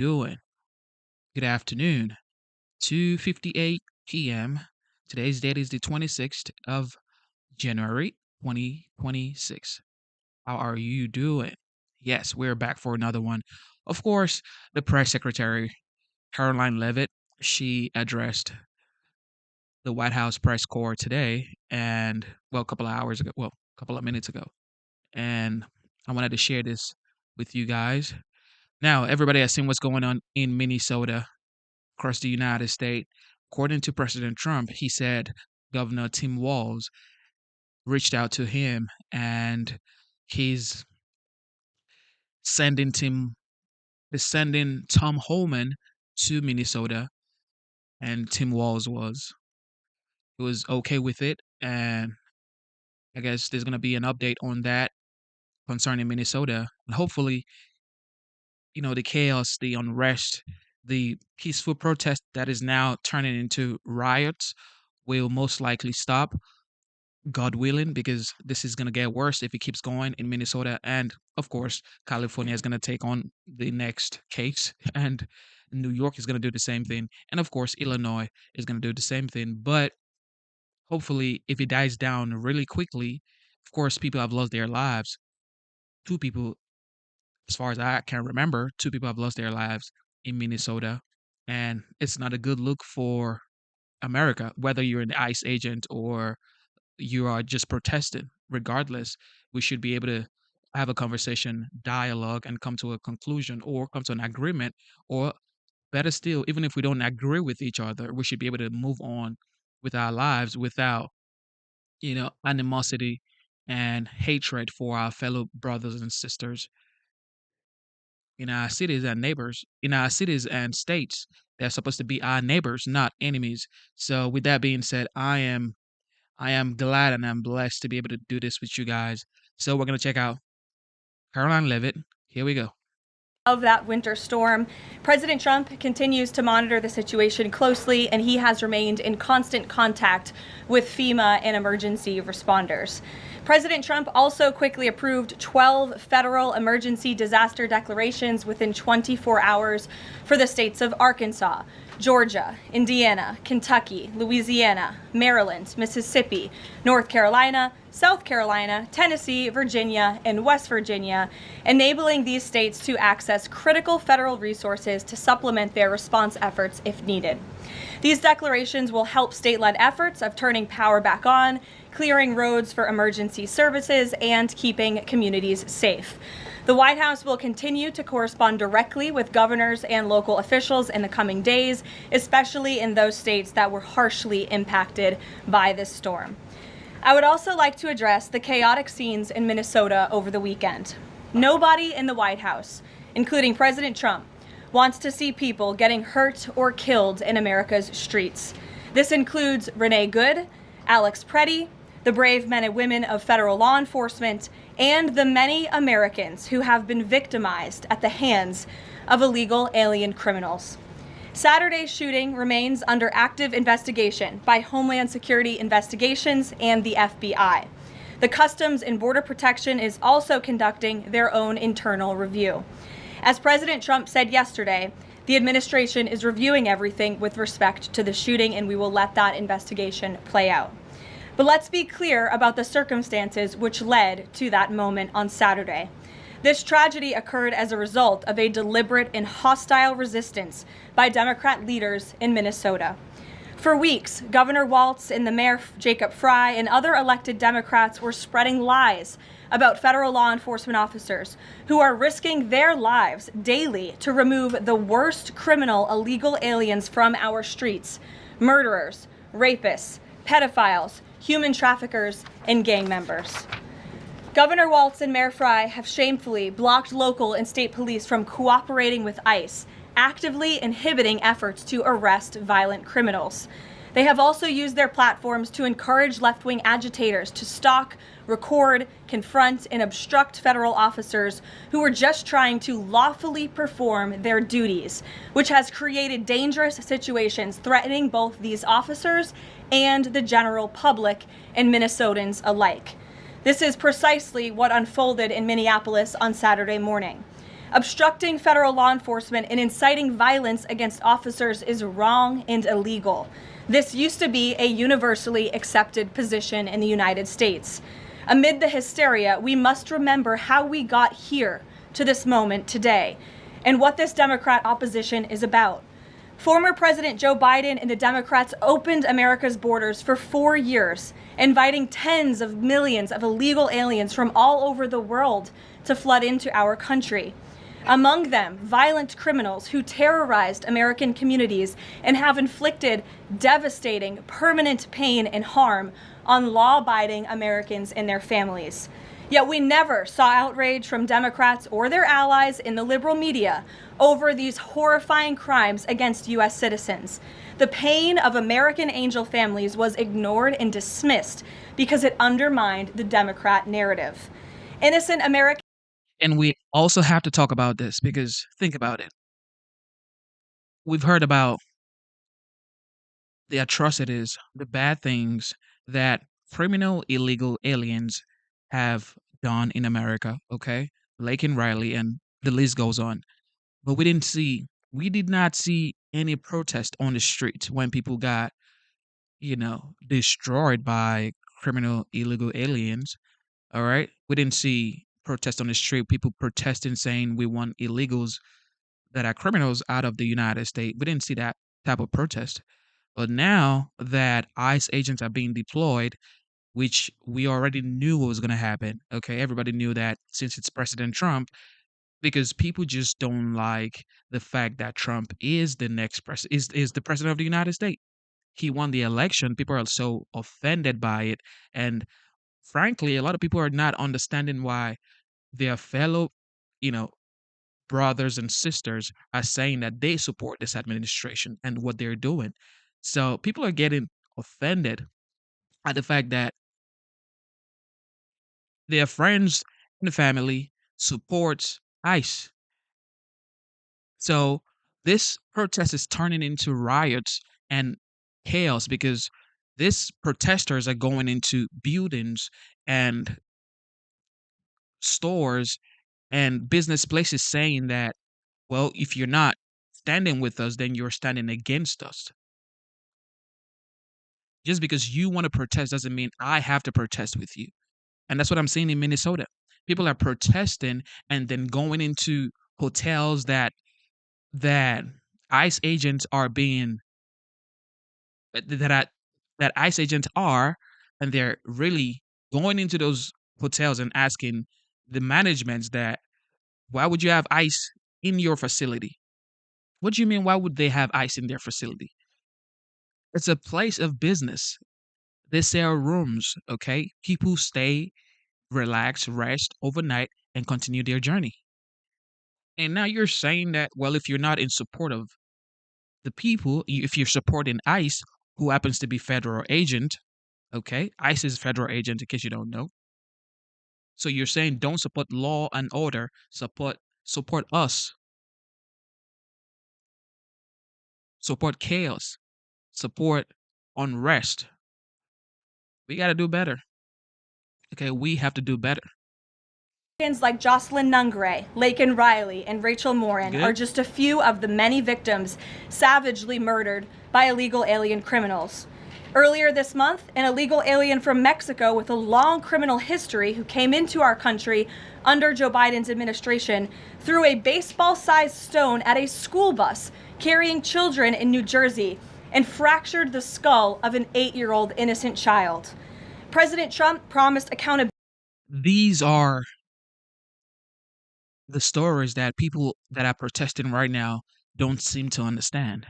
doing? Good afternoon. 2:58 p.m. Today's date is the 26th of January 2026. How are you doing? Yes, we're back for another one. Of course, the press secretary, Caroline Levitt, she addressed the White House press corps today and well, a couple of hours ago, well, a couple of minutes ago. And I wanted to share this with you guys. Now, everybody has seen what's going on in Minnesota across the United States. According to President Trump, he said Governor Tim Walz reached out to him and he's sending Tim is sending Tom Holman to Minnesota, and Tim Walz was okay with it. And I guess there's gonna be an update on that concerning Minnesota. And hopefully, the chaos, the unrest, the peaceful protest that is now turning into riots will most likely stop, God willing, because this is going to get worse if it keeps going in Minnesota. And of course, California is going to take on the next case, and New York is going to do the same thing. And of course, Illinois is going to do the same thing. But hopefully, if it dies down really quickly, of course, people have lost their lives. Two people, as far as I can remember, two people have lost their lives in Minnesota. And it's not a good look for America, whether you're an ICE agent or you are just protesting. Regardless, we should be able to have a conversation, dialogue, and come to a conclusion or come to an agreement. Or better still, even if we don't agree with each other, we should be able to move on with our lives without, animosity and hatred for our fellow brothers and sisters in our cities and neighbors, in our cities and states. They're supposed to be our neighbors, not enemies. So with that being said, I am glad and I'm blessed to be able to do this with you guys. So we're gonna check out Caroline Levitt. Here we go. Of that winter storm. President Trump continues to monitor the situation closely, and he has remained in constant contact with FEMA and emergency responders. President Trump also quickly approved 12 federal emergency disaster declarations within 24 hours for the states of Arkansas, Georgia, Indiana, Kentucky, Louisiana, Maryland, Mississippi, North Carolina, South Carolina, Tennessee, Virginia, and West Virginia, enabling these states to access critical federal resources to supplement their response efforts if needed. These declarations will help state-led efforts of turning power back on, clearing roads for emergency services, and keeping communities safe. The White House will continue to correspond directly with governors and local officials in the coming days, especially in those states that were harshly impacted by this storm. I would also like to address the chaotic scenes in Minnesota over the weekend. Nobody in the White House, including President Trump, wants to see people getting hurt or killed in America's streets. This includes Renee Good, Alex Preddy, the brave men and women of federal law enforcement, and the many Americans who have been victimized at the hands of illegal alien criminals. Saturday's shooting remains under active investigation by Homeland Security Investigations and the FBI. The Customs and Border Protection is also conducting their own internal review. As President Trump said yesterday, the administration is reviewing everything with respect to the shooting, and we will let that investigation play out. But let's be clear about the circumstances which led to that moment on Saturday. This tragedy occurred as a result of a deliberate and hostile resistance by Democrat leaders in Minnesota. For weeks, Governor Walz and the Mayor Jacob Frey and other elected Democrats were spreading lies about federal law enforcement officers who are risking their lives daily to remove the worst criminal illegal aliens from our streets: murderers, rapists, pedophiles, human traffickers, and gang members. Governor Walz and Mayor Frey have shamefully blocked local and state police from cooperating with ICE, actively inhibiting efforts to arrest violent criminals. They have also used their platforms to encourage left-wing agitators to stalk, record, confront, and obstruct federal officers who are just trying to lawfully perform their duties, which has created dangerous situations threatening both these officers and the general public and Minnesotans alike. This is precisely what unfolded in Minneapolis on Saturday morning. Obstructing federal law enforcement and inciting violence against officers is wrong and illegal. This used to be a universally accepted position in the United States. Amid the hysteria, we must remember how we got here to this moment today and what this Democrat opposition is about. Former President Joe Biden and the Democrats opened America's borders for 4 years, inviting tens of millions of illegal aliens from all over the world to flood into our country. Among them, violent criminals who terrorized American communities and have inflicted devastating, permanent pain and harm on law-abiding Americans and their families. Yet we never saw outrage from Democrats or their allies in the liberal media over these horrifying crimes against U.S. citizens. The pain of American angel families was ignored and dismissed because it undermined the Democrat narrative. Innocent Americans. And we also have to talk about this because think about it. We've heard about the atrocities, the bad things that criminal illegal aliens have done in America, okay? Laken Riley and the list goes on. But we did not see any protest on the street when people got, destroyed by criminal illegal aliens. All right. We didn't see protest on the street, people protesting saying we want illegals that are criminals out of the United States. We didn't see that type of protest. But now that ICE agents are being deployed, which we already knew what was going to happen. Okay. Everybody knew that since it's President Trump, because people just don't like the fact that Trump is the next president, is the president of the United States. He won the election. People are so offended by it. And frankly, a lot of people are not understanding why their fellow, you know, brothers and sisters are saying that they support this administration and what they're doing. So people are getting offended at the fact that their friends and family supports ICE. So this protest is turning into riots and chaos because these protesters are going into buildings and stores and business places saying that, well, if you're not standing with us, then you're standing against us. Just because you want to protest doesn't mean I have to protest with you. And that's what I'm seeing in Minnesota. People are protesting and then going into hotels that ICE agents are being that I, that ICE agents are, and they're really going into those hotels and asking the managements that why would you have ICE in your facility? What do you mean? Why would they have ICE in their facility? It's a place of business. They sell rooms, okay? People stay, relax, rest overnight, and continue their journey. And now you're saying that, well, if you're not in support of the people, if you're supporting ICE, who happens to be federal agent, okay? ICE is federal agent, in case you don't know. So you're saying don't support law and order, support us, support chaos, support unrest. We got to do better. Okay, we have to do better. Like Jocelyn Nungray, Laken Riley, and Rachel Morin are Good. just a few of the many victims savagely murdered by illegal alien criminals. Earlier this month, an illegal alien from Mexico with a long criminal history who came into our country under Joe Biden's administration threw a baseball-sized stone at a school bus carrying children in New Jersey and fractured the skull of an 8-year-old innocent child. President Trump promised accountability. These are the stories that people that are protesting right now don't seem to understand.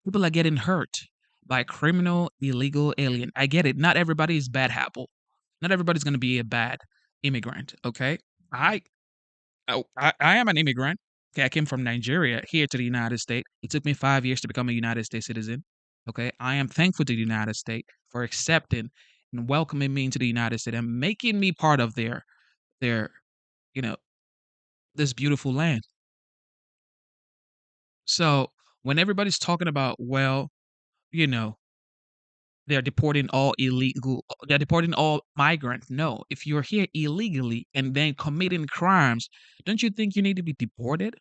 People are getting hurt by criminal illegal alien. I get it. Not everybody is bad apple. Not everybody's going to be a bad immigrant, okay? I I am an immigrant. Okay, I came from Nigeria here to the United States. It took me 5 years to become a United States citizen. Okay, I am thankful to the United States for accepting and welcoming me into the United States and making me part of their you know this beautiful land. So when everybody's talking about, well, you know, they're deporting all illegal, they're deporting all migrants. No, if you're here illegally and then committing crimes, don't you think you need to be deported?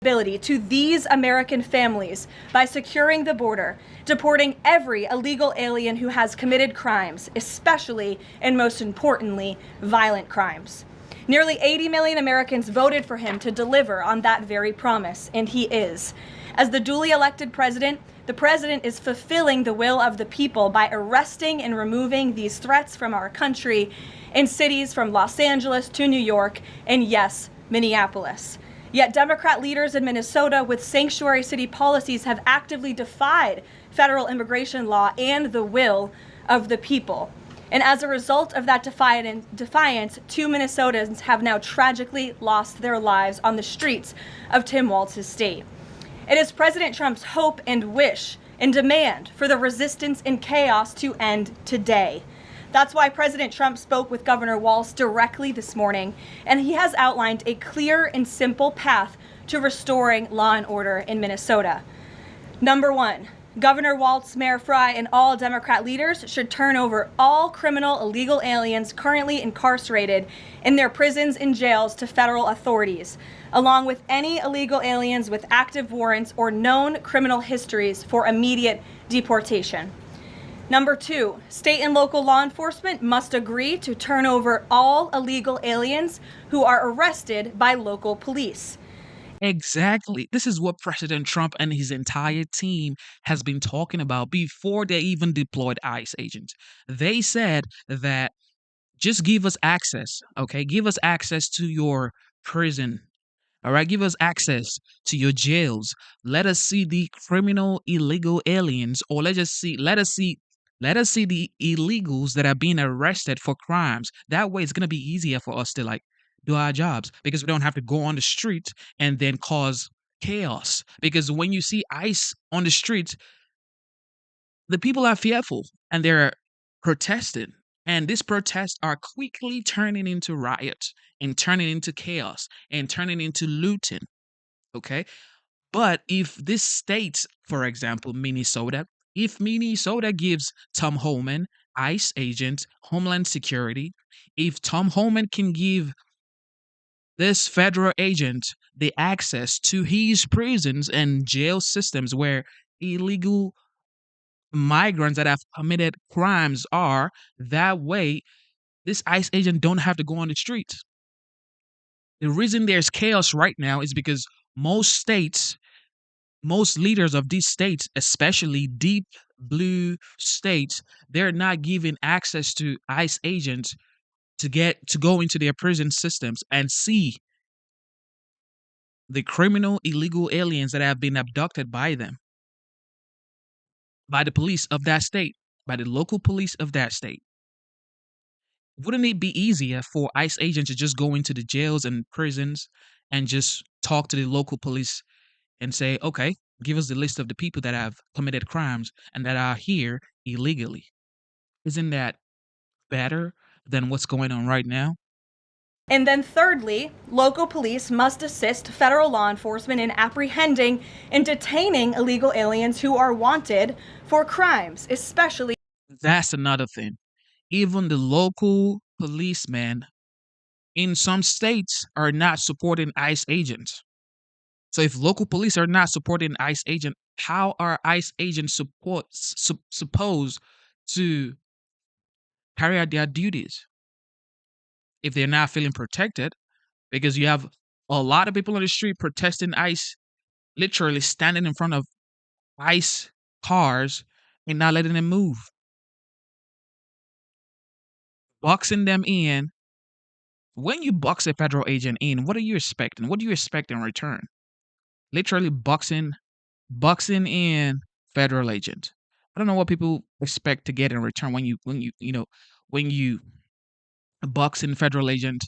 To these American families by securing the border, deporting every illegal alien who has committed crimes, especially and most importantly, violent crimes. Nearly 80 million Americans voted for him to deliver on that very promise, and he is. As the duly elected president, the president is fulfilling the will of the people by arresting and removing these threats from our country in cities from Los Angeles to New York and, yes, Minneapolis. Yet Democrat leaders in Minnesota with sanctuary city policies have actively defied federal immigration law and the will of the people. And as a result of that defiance, 2 Minnesotans have now tragically lost their lives on the streets of Tim Walz's state. It is President Trump's hope and wish and demand for the resistance and chaos to end today. That's why President Trump spoke with Governor Walz directly this morning, and he has outlined a clear and simple path to restoring law and order in Minnesota. Number one, Governor Walz, Mayor Frey, and all Democrat leaders should turn over all criminal illegal aliens currently incarcerated in their prisons and jails to federal authorities, along with any illegal aliens with active warrants or known criminal histories for immediate deportation. Number two, state and local law enforcement must agree to turn over all illegal aliens who are arrested by local police. Exactly. This is what President Trump and his entire team has been talking about before they even deployed ICE agents. They said that just give us access, okay? Give us access to your prison. All right, give us access to your jails. Let us see the criminal illegal aliens, or let us see the illegals that are being arrested for crimes. That way it's gonna be easier for us to like do our jobs because we don't have to go on the street and then cause chaos. Because when you see ICE on the streets, the people are fearful and they're protesting. And these protests are quickly turning into riots and turning into chaos and turning into looting. Okay. But if this state, for example, Minnesota, if Minnesota gives Tom Homan, ICE agent, Homeland Security, if Tom Homan can give this federal agent the access to his prisons and jail systems where illegal migrants that have committed crimes are, that way this ICE agent don't have to go on the streets. The reason there's chaos right now is because most states, most leaders of these states, especially deep blue states, they're not giving access to ICE agents to go into their prison systems and see the criminal illegal aliens that have been abducted by them, by the police of that state, by the local police of that state. Wouldn't it be easier for ICE agents to just go into the jails and prisons and just talk to the local police and say, okay, give us the list of the people that have committed crimes and that are here illegally? Isn't that better than what's going on right now? And then thirdly, local police must assist federal law enforcement in apprehending and detaining illegal aliens who are wanted for crimes, especially. That's another thing. Even the local policemen in some states are not supporting ICE agents. So if local police are not supporting ICE agent, how are ICE agents supposed to carry out their duties if they're not feeling protected? Because you have a lot of people on the street protesting ICE, literally standing in front of ICE cars and not letting them move, boxing them in. When you box a federal agent in, what are you expecting? What do you expect in return? Literally boxing in federal agent. I don't know what people expect to get in return when you box in federal agent.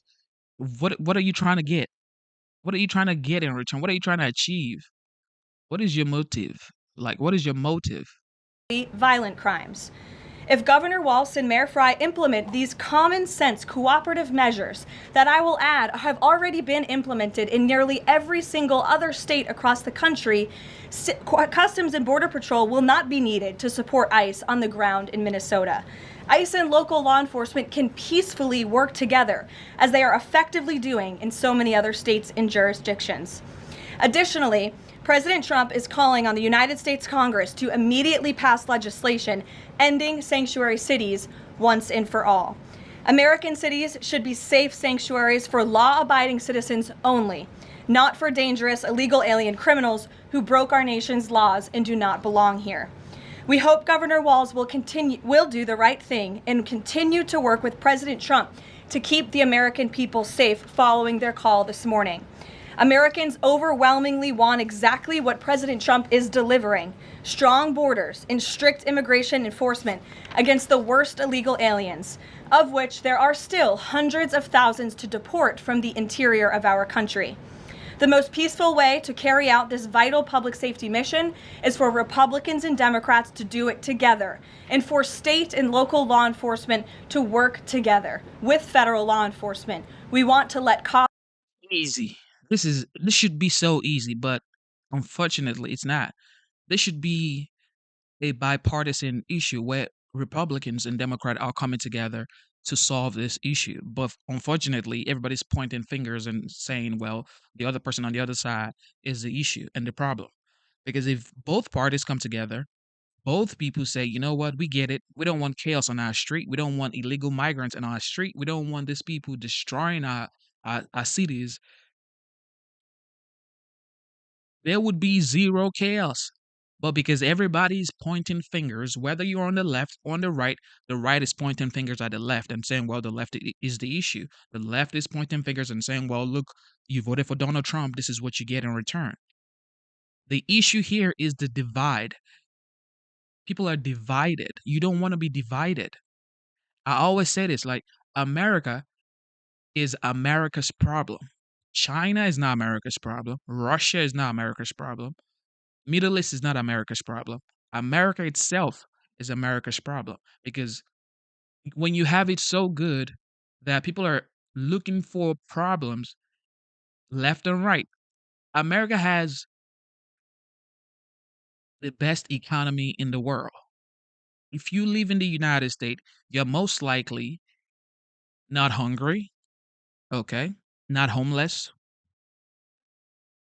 What are you trying to get? What are you trying to get in return? What are you trying to achieve? What is your motive? Like, what is your motive? Violent crimes. If Governor Walz and Mayor Frey implement these common sense cooperative measures that, I will add, have already been implemented in nearly every single other state across the country, Customs and Border Patrol will not be needed to support ICE on the ground in Minnesota. ICE and local law enforcement can peacefully work together, as they are effectively doing in so many other states and jurisdictions. Additionally, President Trump is calling on the United States Congress to immediately pass legislation ending sanctuary cities once and for all. American cities should be safe sanctuaries for law-abiding citizens only, not for dangerous illegal alien criminals who broke our nation's laws and do not belong here. We hope Governor Walz will do the right thing and continue to work with President Trump to keep the American people safe following their call this morning. Americans overwhelmingly want exactly what President Trump is delivering: strong borders and strict immigration enforcement against the worst illegal aliens, of which there are still hundreds of thousands to deport from the interior of our country. The most peaceful way to carry out this vital public safety mission is for Republicans and Democrats to do it together, and for state and local law enforcement to work together with federal law enforcement. We want to let cops Easy. This should be so easy, but unfortunately it's not. This should be a bipartisan issue where Republicans and Democrats are coming together to solve this issue. But unfortunately, everybody's pointing fingers and saying, well, the other person on the other side is the issue and the problem. Because if both parties come together, both people say, you know what, we get it. We don't want chaos on our street. We don't want illegal migrants on our street. We don't want these people destroying our cities. There would be zero chaos. But because everybody's pointing fingers, whether you're on the left or on the right is pointing fingers at the left and saying, well, the left is the issue. The left is pointing fingers and saying, well, look, you voted for Donald Trump. This is what you get in return. The issue here is the divide. People are divided. You don't want to be divided. I always say this, like, America is America's problem. China is not America's problem. Russia is not America's problem. Middle East is not America's problem. America itself is America's problem, because when you have it so good that people are looking for problems left and right, America has the best economy in the world. If you live in the United States, you're most likely not hungry, okay, not homeless.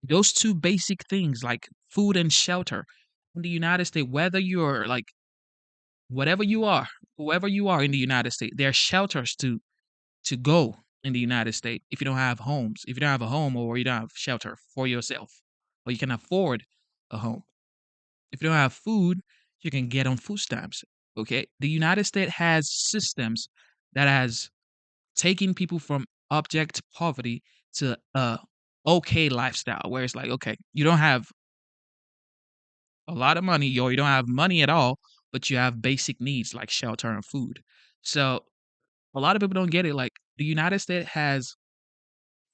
Those two basic things, like food and shelter, in the United States, whether you're like whatever you are, whoever you are in the United States, there are shelters to go in the United States if you don't have homes, if you don't have a home or you don't have shelter for yourself, or you can afford a home. If you don't have food, you can get on food stamps. Okay, the United States has systems that has taken people from abject poverty to a okay lifestyle, where it's like, okay, you don't have a lot of money, or you don't have money at all, but you have basic needs like shelter and food. So a lot of people don't get it. Like, the United States has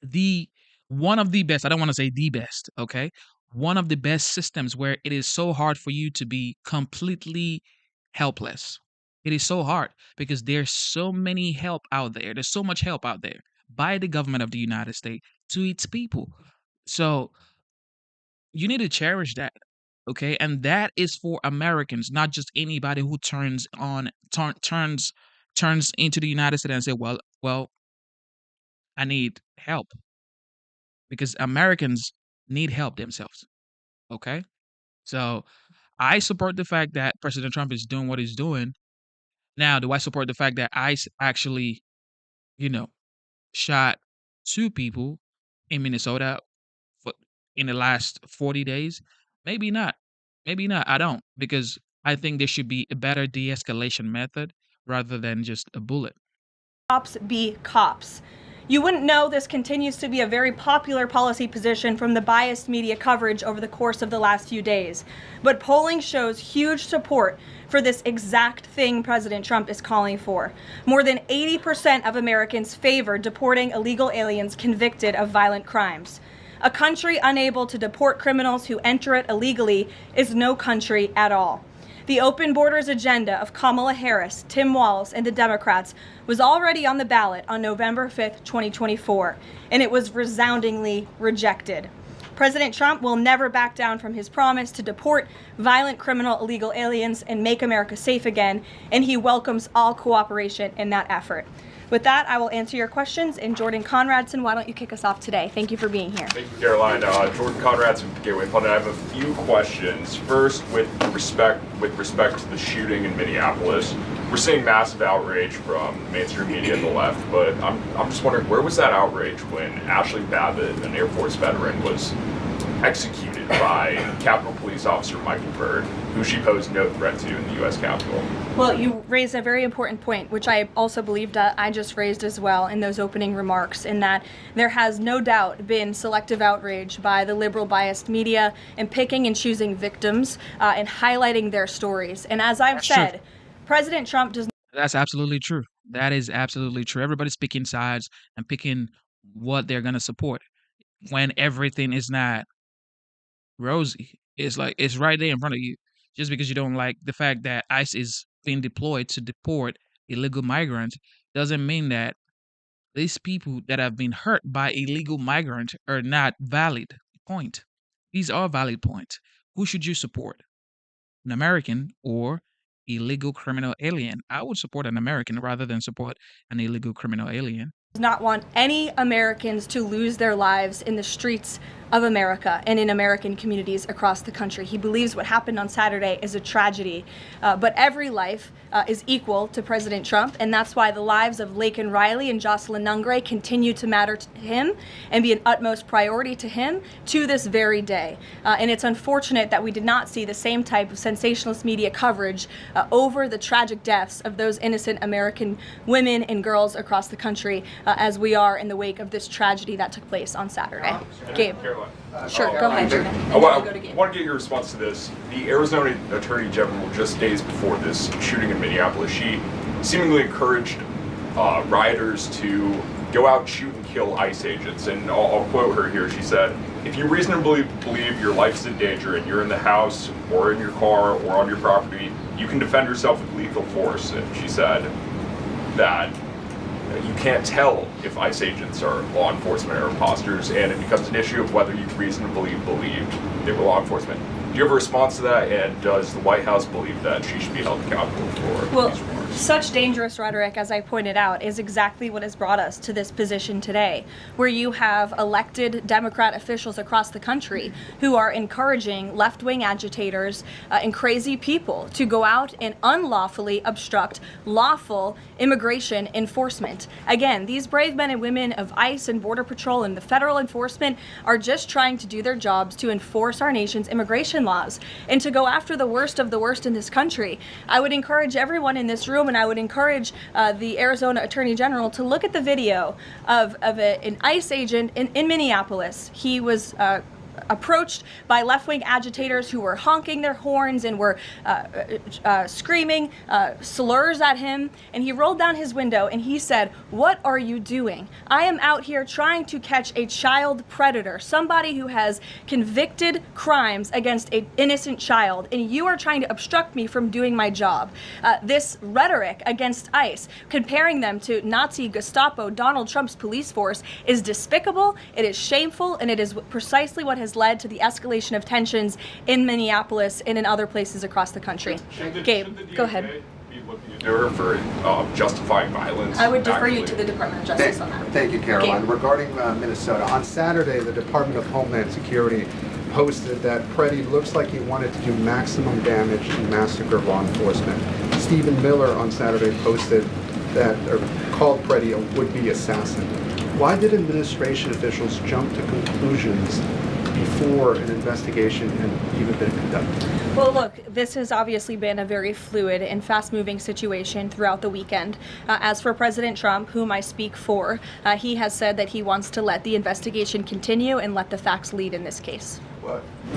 the one of the best, I don't want to say the best, okay? One of the best systems where it is so hard for you to be completely helpless. It is so hard because there's so many help out there. There's so much help out there by the government of the United States to its people. So you need to cherish that, okay? And that is for Americans, not just anybody who turns into the United States and say, well, I need help, because Americans need help themselves, okay? So I support the fact that President Trump is doing what he's doing. Now, do I support the fact that ICE actually, you know, shot two people in Minnesota for, in the last 40 days? Maybe not. Maybe not. I don't, because I think there should be a better de-escalation method rather than just a bullet. cops be cops. You wouldn't know this continues to be a very popular policy position from the biased media coverage over the course of the last few days. But polling shows huge support for this exact thing President Trump is calling for. More than 80% of Americans favor deporting illegal aliens convicted of violent crimes. A country unable to deport criminals who enter it illegally is no country at all. The open borders agenda of Kamala Harris, Tim Walz, and the Democrats was already on the ballot on November 5th, 2024, and it was resoundingly rejected. President Trump will never back down from his promise to deport violent criminal illegal aliens and make America safe again, and he welcomes all cooperation in that effort. With that, I will answer your questions. And Jordan Conradson, why don't you kick us off today? Thank you for being here. Thank you, Caroline. Jordan Conradson from Gateway Pundit. I have a few questions. First, with respect to the shooting in Minneapolis, we're seeing massive outrage from mainstream media and the left, but I'm just wondering, where was that outrage when Ashley Babbitt, an Air Force veteran, was executed by Capitol Police Officer Michael Byrd, who she posed no threat to in the U.S. Capitol? Well, you raise a very important point, which I also believed I just raised as well in those opening remarks, in that there has no doubt been selective outrage by the liberal biased media in picking and choosing victims and highlighting their stories. And as I've said, President Trump does. That's absolutely true. That is absolutely true. Everybody's picking sides and picking what they're going to support when everything is not rosy. It's like it's right there in front of you. Just because you don't like the fact that ICE is being deployed to deport illegal migrants doesn't mean that these people that have been hurt by illegal migrants are not valid point. These are valid points. Who should you support? An American or illegal criminal alien? I would support an American rather than support an illegal criminal alien. Does not want any Americans to lose their lives in the streets of America and in American communities across the country. He believes what happened on Saturday is a tragedy, but every life is equal to President Trump, and that's why the lives of Laken Riley and Jocelyn Nungray continue to matter to him and be an utmost priority to him to this very day. And it's unfortunate that we did not see the same type of sensationalist media coverage over the tragic deaths of those innocent American women and girls across the country as we are in the wake of this tragedy that took place on Saturday. Gabe. Sure, go ahead, Jordan. I want to get your response to this. The Arizona Attorney General, just days before this shooting in Minneapolis, she seemingly encouraged rioters to go out, shoot, and kill ICE agents. And I'll quote her here. She said, "If you reasonably believe your life is in danger and you're in the house or in your car or on your property, you can defend yourself with lethal force." And she said that you can't tell if ICE agents are law enforcement or imposters, and it becomes an issue of whether you reasonably believed they were law enforcement. Do you have a response to that, and does the White House believe that she should be held accountable for these remarks? Such dangerous rhetoric, as I pointed out, is exactly what has brought us to this position today, where you have elected Democrat officials across the country who are encouraging left-wing agitators and crazy people to go out and unlawfully obstruct lawful immigration enforcement. Again, these brave men and women of ICE and Border Patrol and the federal enforcement are just trying to do their jobs to enforce our nation's immigration laws and to go after the worst of the worst in this country. I would encourage everyone in this room, and I would encourage the Arizona Attorney General to look at the video of an ICE agent in Minneapolis. He was approached by left-wing agitators who were honking their horns and were screaming slurs at him, and he rolled down his window and he said, "What are you doing? I am out here trying to catch a child predator, somebody who has convicted crimes against an innocent child, and you are trying to obstruct me from doing my job." This rhetoric against ICE, comparing them to Nazi Gestapo, Donald Trump's police force, is despicable, it is shameful, and it is precisely what has led to the escalation of tensions in Minneapolis and in other places across the country. Gabe, go ahead. Be looking into her for justifying violence? I would defer you to the Department of Justice on that. Thank you, Caroline. Gabe. Regarding Minnesota, on Saturday, the Department of Homeland Security posted that Preddy looks like he wanted to do maximum damage and massacre law enforcement. Stephen Miller on Saturday posted that, or called Preddy a would-be assassin. Why did administration officials jump to conclusions before an investigation had even been conducted? Well, look, this has obviously been a very fluid and fast-moving situation throughout the weekend. As for President Trump, whom I speak for, he has said that he wants to let the investigation continue and let the facts lead in this case.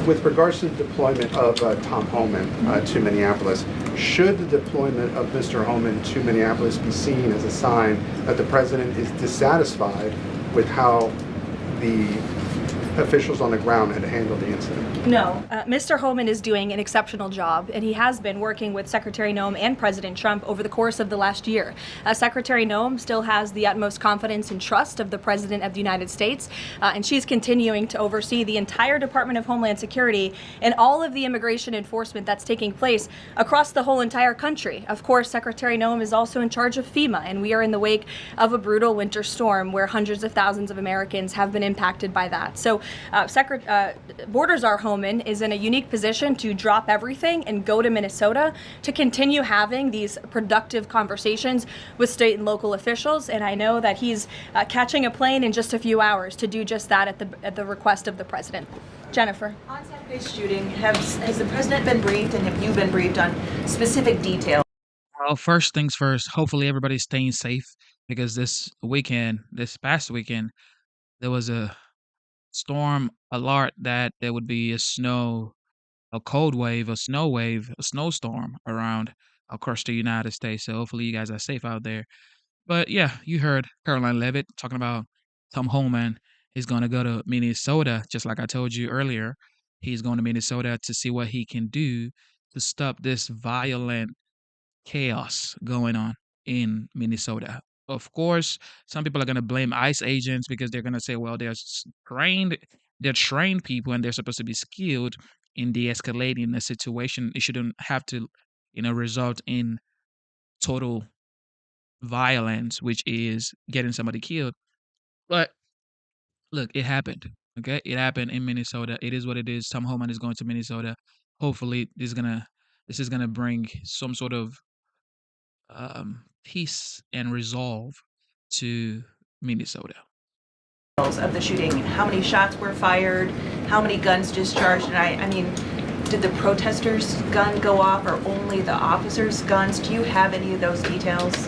With regards to the deployment of Tom Homan to Minneapolis, should the deployment of Mr. Homan to Minneapolis be seen as a sign that the president is dissatisfied with how the officials on the ground had handled the incident? No, Mr. Holman is doing an exceptional job, and he has been working with Secretary Noem and President Trump over the course of the last year. Secretary Noem still has the utmost confidence and trust of the President of the United States, and she's continuing to oversee the entire Department of Homeland Security and all of the immigration enforcement that's taking place across the whole entire country. Of course, Secretary Noem is also in charge of FEMA, and we are in the wake of a brutal winter storm where hundreds of thousands of Americans have been impacted by that. So Border Czar Holman is in a unique position to drop everything and go to Minnesota to continue having these productive conversations with state and local officials. And I know that he's catching a plane in just a few hours to do just that at the request of the president. Jennifer. On Saturday's shooting, has the president been briefed, and have you been briefed on specific details? Well, first things first, hopefully everybody's staying safe because this past weekend, there was a storm alert that there would be a cold wave, a snow wave, a snowstorm around across the United States. So hopefully you guys are safe out there. But yeah, you heard Caroline Levitt talking about Tom Holman is going to go to Minnesota, just like I told you earlier. He's going to Minnesota to see what he can do to stop this violent chaos going on in Minnesota. Of course, some people are going to blame ICE agents because they're going to say, well, they're trained people and they're supposed to be skilled in de-escalating the situation. It shouldn't have to, result in total violence, which is getting somebody killed. But look, it happened. Okay, it happened in Minnesota. It is what it is. Tom Holman is going to Minnesota. Hopefully, this is gonna bring some sort of peace and resolve to Minnesota. Of the shooting, how many shots were fired, how many guns discharged, and I mean, did the protesters' gun go off or only the officers' guns? Do you have any of those details?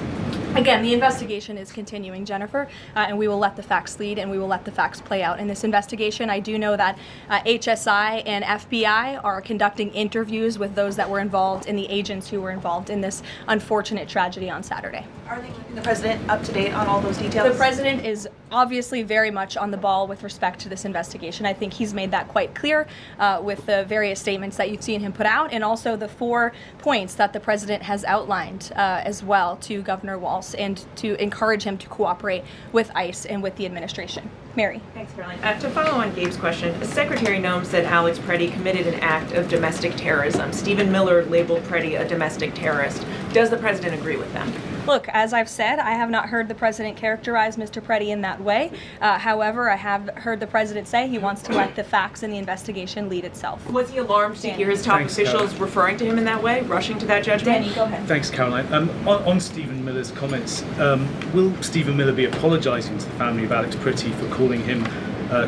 Again, the investigation is continuing, Jennifer, and we will let the facts lead and we will let the facts play out. In this investigation, I do know that HSI and FBI are conducting interviews with those that were involved and the agents who were involved in this unfortunate tragedy on Saturday. Are they keeping the president up to date on all those details? The president is obviously very much on the ball with respect to this investigation. I think he's made that quite clear with the various statements that you've seen him put out, and also the 4 points that the president has outlined as well to Governor Walz, and to encourage him to cooperate with ICE and with the administration. Mary. Thanks, Caroline. To follow on Gabe's question, Secretary Noem said Alex Preddy committed an act of domestic terrorism. Stephen Miller labeled Preddy a domestic terrorist. Does the president agree with them? Look, as I've said, I have not heard the president characterize Mr. Preddy in that way. However, I have heard the president say he wants to let the facts in the investigation lead itself. Was he alarmed to hear his top officials referring to him in that way, rushing to that judgment? Danny, go ahead. Thanks, Caroline. On Stephen Miller's comments, will Stephen Miller be apologising to the family of Alex Preddy for calling him,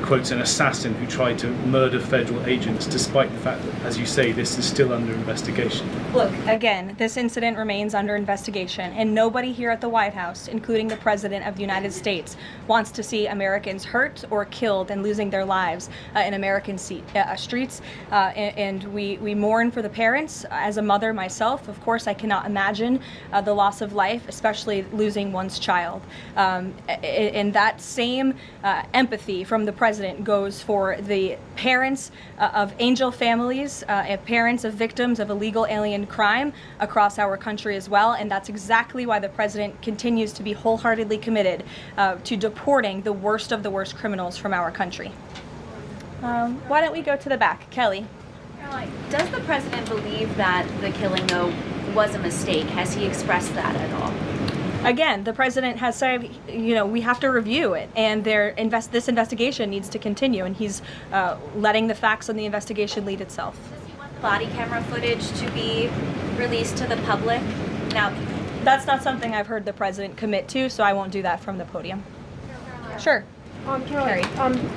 quotes, an assassin who tried to murder federal agents, despite the fact that, as you say, this is still under investigation? Look, again, this incident remains under investigation, and nobody here at the White House, including the President of the United States, wants to see Americans hurt or killed and losing their lives in American streets. And we mourn for the parents. As a mother myself, of course, I cannot imagine the loss of life, especially losing one's child. And that same empathy from the President goes for the parents of angel families, parents of victims of illegal alien crime across our country as well. And that's exactly why the President continues to be wholeheartedly committed to deporting the worst of the worst criminals from our country. Why don't we go to the back? Kelly. Does the president believe that the killing, though, was a mistake? Has he expressed that at all? Again, the president has said, we have to review it, and this investigation needs to continue, and he's letting the facts on the investigation lead itself. Does he want the body camera footage to be released to the public? Now, that's not something I've heard the president commit to, so I won't do that from the podium. Sure. Caroline,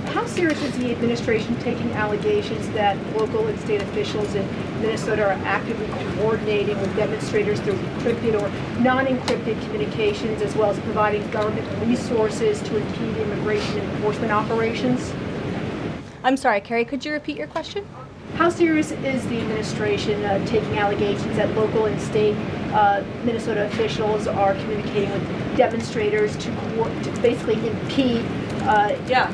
how serious is the administration taking allegations that local and state officials in Minnesota are actively coordinating with demonstrators through encrypted or non-encrypted communications, as well as providing government resources to impede immigration enforcement operations? I'm sorry, Carrie, could you repeat your question? How serious is the administration taking allegations that local and state Minnesota officials are communicating with demonstrators to basically impede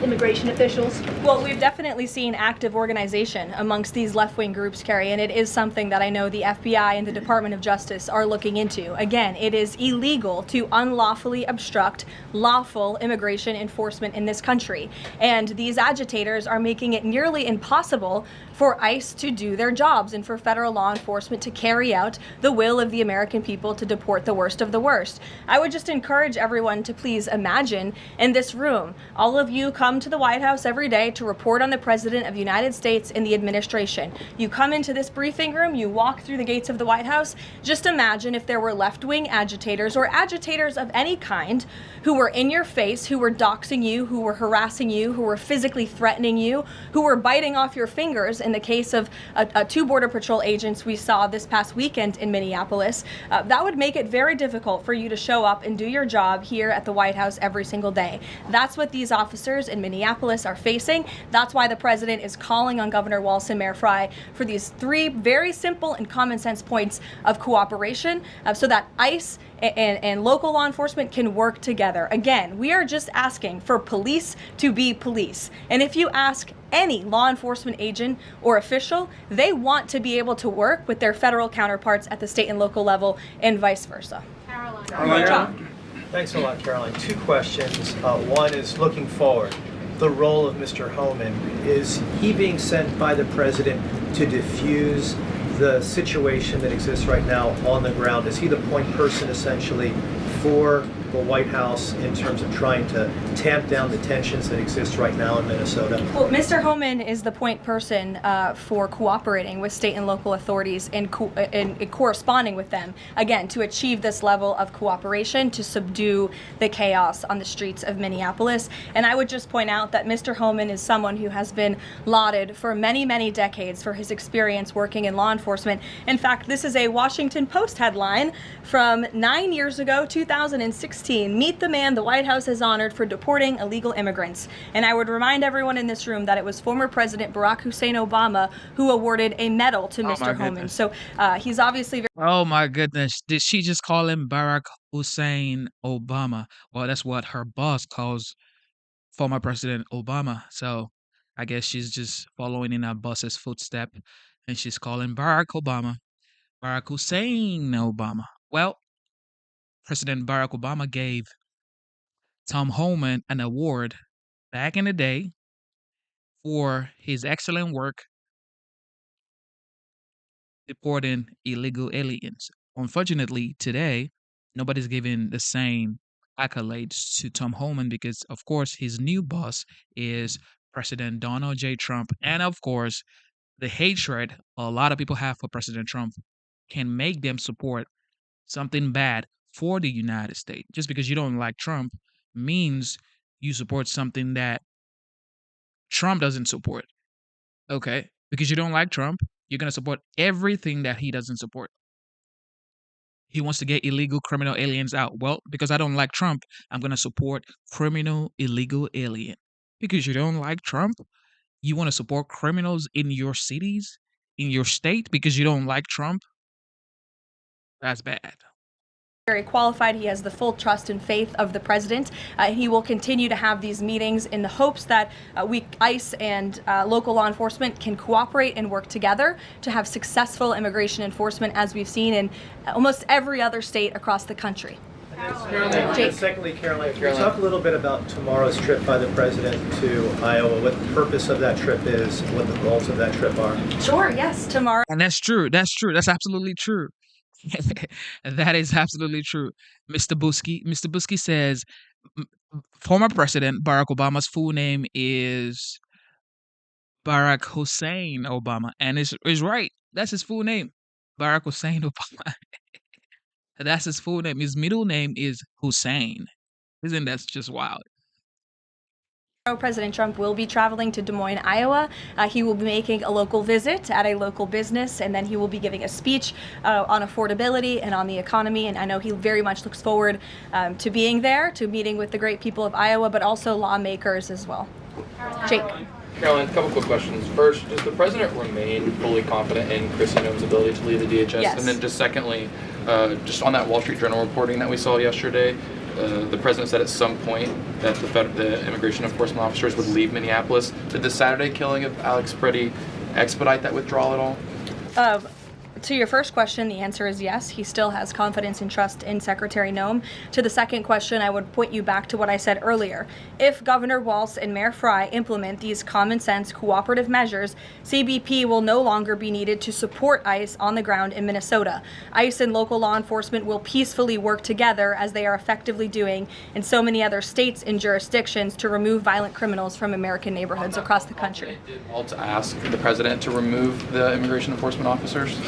immigration officials? Well, we've definitely seen active organization amongst these left-wing groups, Carrie, and it is something that I know the FBI and the Department of Justice are looking into. Again, it is illegal to unlawfully obstruct lawful immigration enforcement in this country, and these agitators are making it nearly impossible for ICE to do their jobs and for federal law enforcement to carry out the will of the American people to deport the worst of the worst. I would just encourage everyone to please imagine in this room, all of you come to the White House every day to report on the President of the United States and the administration. You come into this briefing room, you walk through the gates of the White House. Just imagine if there were left-wing agitators or agitators of any kind who were in your face, who were doxing you, who were harassing you, who were physically threatening you, who were biting off your fingers in the case of two Border Patrol agents we saw this past weekend in Minneapolis. That would make it very difficult for you to show up and do your job here at the White House every single day. That's what these officers in Minneapolis are facing. That's why the president is calling on Governor Walz and Mayor Frey for these three very simple and common sense points of cooperation so that ICE and local law enforcement can work together. Again, we are just asking for police to be police. And if you ask any law enforcement agent or official, they want to be able to work with their federal counterparts at the state and local level and vice versa. Caroline. Thanks a lot, Caroline. Two questions. One is looking forward. The role of Mr. Homan. Is he being sent by the president to diffuse the situation that exists right now on the ground? Is he the point person essentially for the White House in terms of trying to tamp down the tensions that exist right now in Minnesota? Well, Mr. Homan is the point person for cooperating with state and local authorities and corresponding with them, again, to achieve this level of cooperation to subdue the chaos on the streets of Minneapolis. And I would just point out that Mr. Homan is someone who has been lauded for many, many decades for his experience working in law enforcement. In fact, this is a Washington Post headline from 9 years ago, 2016. Meet the man the White House has honored for deporting illegal immigrants. And I would remind everyone in this room that it was former President Barack Hussein Obama who awarded a medal to Mr. Homan. So he's obviously very... Oh my goodness. Did she just call him Barack Hussein Obama? Well, that's what her boss calls former President Obama. So I guess she's just following in her boss's footstep and she's calling Barack Obama Barack Hussein Obama. Well, President Barack Obama gave Tom Homan an award back in the day for his excellent work deporting illegal aliens. Unfortunately, today, nobody's giving the same accolades to Tom Homan because, of course, his new boss is President Donald J. Trump. And, of course, the hatred a lot of people have for President Trump can make them support something bad for the United States. Just because you don't like Trump means you support something that Trump doesn't support. Okay? Because you don't like Trump, you're going to support everything that he doesn't support. He wants to get illegal criminal aliens out. Well, because I don't like Trump, I'm going to support criminal illegal alien. Because you don't like Trump, you want to support criminals in your cities, in your state, because you don't like Trump? That's bad. Very qualified. He has the full trust and faith of the president. He will continue to have these meetings in the hopes that ICE and local law enforcement can cooperate and work together to have successful immigration enforcement, as we've seen in almost every other state across the country. Caroline, secondly, Caroline, can you talk a little bit about tomorrow's trip by the president to Iowa, what the purpose of that trip is, what the goals of that trip are? Sure, yes, tomorrow. And that's true. That's true. That's absolutely true. That is absolutely true. Mr. Busky says former President Barack Obama's full name is Barack Hussein Obama. And it's right. That's his full name. Barack Hussein Obama. That's his full name. His middle name is Hussein. Isn't that just wild? President Trump will be traveling to Des Moines, Iowa. He will be making a local visit at a local business, and then he will be giving a speech on affordability and on the economy. And I know he very much looks forward to being there, to meeting with the great people of Iowa, but also lawmakers as well. Jake. Caroline, a couple quick questions. First, does the president remain fully confident in Kristi Noem's ability to lead the DHS? Yes. And then just secondly, just on that Wall Street Journal reporting that we saw yesterday, the president said at some point that the immigration enforcement officers would leave Minneapolis. Did the Saturday killing of Alex Pretty expedite that withdrawal at all? To your first question, the answer is yes. He still has confidence and trust in Secretary Noem. To the second question, I would point you back to what I said earlier. If Governor Walz and Mayor Frey implement these common sense cooperative measures, CBP will no longer be needed to support ICE on the ground in Minnesota. ICE and local law enforcement will peacefully work together, as they are effectively doing in so many other states and jurisdictions, to remove violent criminals from American neighborhoods across the country. Did Walz ask the president to remove the immigration enforcement officers?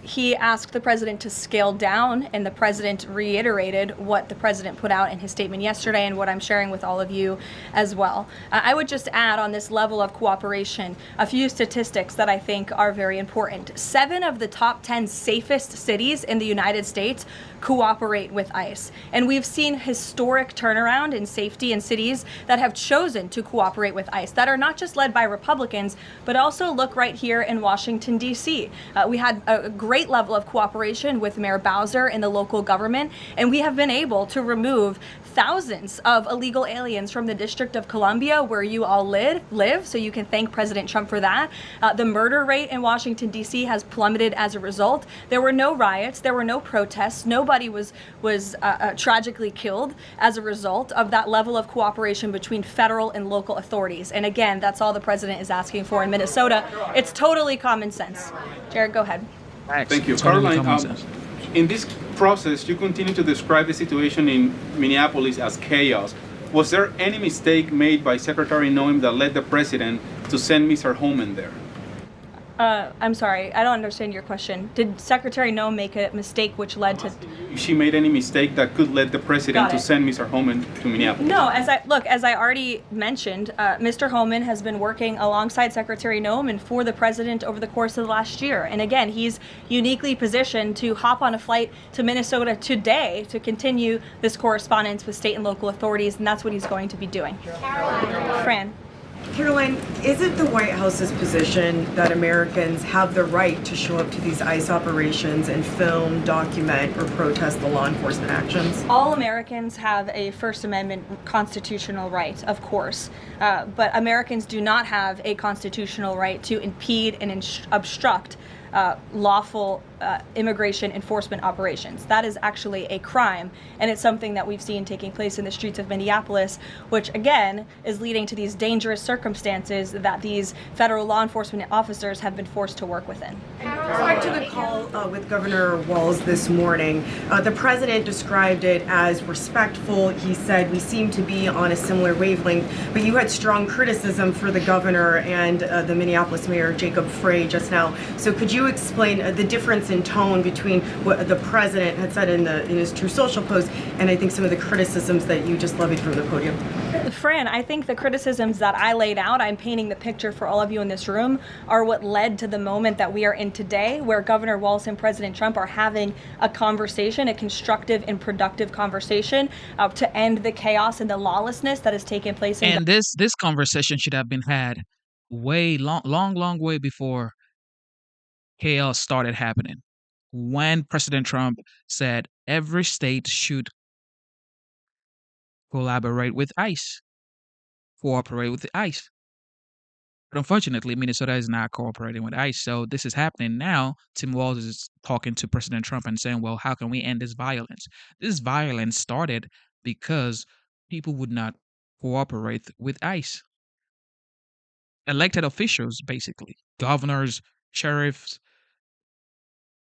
He asked the president to scale down, and the president reiterated what the president put out in his statement yesterday and what I'm sharing with all of you as well. I would just add on this level of cooperation a few statistics that I think are very important. 7 of the top 10 safest cities in the United States cooperate with ICE. And we've seen historic turnaround in safety in cities that have chosen to cooperate with ICE, that are not just led by Republicans, but also look right here in Washington, D.C. We had a great level of cooperation with Mayor Bowser and the local government, and we have been able to remove thousands of illegal aliens from the District of Columbia, where you all live, so you can thank President Trump for that. The murder rate in Washington, D.C. has plummeted as a result. There were no riots, there were no protests, nobody was tragically killed as a result of that level of cooperation between federal and local authorities. And again, that's all the president is asking for in Minnesota. It's totally common sense. Jared, go ahead. Thank you. Totally Caroline, in this process, you continue to describe the situation in Minneapolis as chaos. Was there any mistake made by Secretary Noem that led the president to send Mr. Homan there? I'm sorry, I don't understand your question. Did Secretary Noem make a mistake which led to... If she made any mistake that could lead the president to send Mr. Homan to Minneapolis? No, as I already mentioned, Mr. Homan has been working alongside Secretary Noem and for the president over the course of the last year. And again, he's uniquely positioned to hop on a flight to Minnesota today to continue this correspondence with state and local authorities, and that's what he's going to be doing. Fran. Caroline, is it the White House's position that Americans have the right to show up to these ICE operations and film, document, or protest the law enforcement actions? All Americans have a First Amendment constitutional right, of course, but Americans do not have a constitutional right to impede and obstruct lawful immigration enforcement operations. That is actually a crime, and it's something that we've seen taking place in the streets of Minneapolis, which again is leading to these dangerous circumstances that these federal law enforcement officers have been forced to work within. Back to the call with Governor Walz this morning, the president described it as respectful. He said we seem to be on a similar wavelength, but you had strong criticism for the governor and the Minneapolis mayor, Jacob Frey, just now. So could you explain the difference in tone between what the president had said in his True Social post and I think some of the criticisms that you just levied from the podium? Fran, I think the criticisms that I laid out, I'm painting the picture for all of you in this room, are what led to the moment that we are in today, where Governor Walz and President Trump are having a conversation, a constructive and productive conversation to end the chaos and the lawlessness that has taken place. And this conversation should have been had long way before chaos started happening. When President Trump said every state should collaborate with ICE, cooperate with the ICE. But unfortunately, Minnesota is not cooperating with ICE. So this is happening now. Tim Walz is talking to President Trump and saying, well, how can we end this violence? This violence started because people would not cooperate with ICE. Elected officials, basically, governors, sheriffs,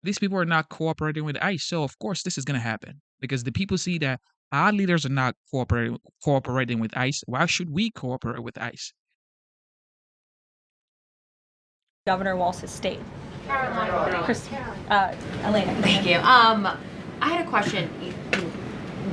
these people are not cooperating with ICE. So, of course, this is going to happen because the people see that our leaders are not cooperating with ICE. Why should we cooperate with ICE? Governor Walz's state. Chris, Elena. Thank you. I had a question.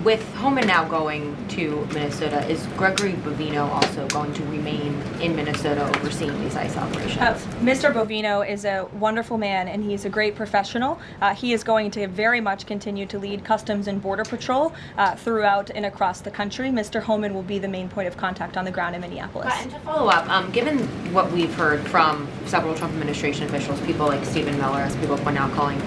With Homan now going to Minnesota, is Gregory Bovino also going to remain in Minnesota overseeing these ICE operations? Mr. Bovino is a wonderful man, and he's a great professional. He is going to very much continue to lead Customs and Border Patrol throughout and across the country. Mr. Homan will be the main point of contact on the ground in Minneapolis. And to follow up, given what we've heard from several Trump administration officials, people like Stephen Miller, as people point out, calling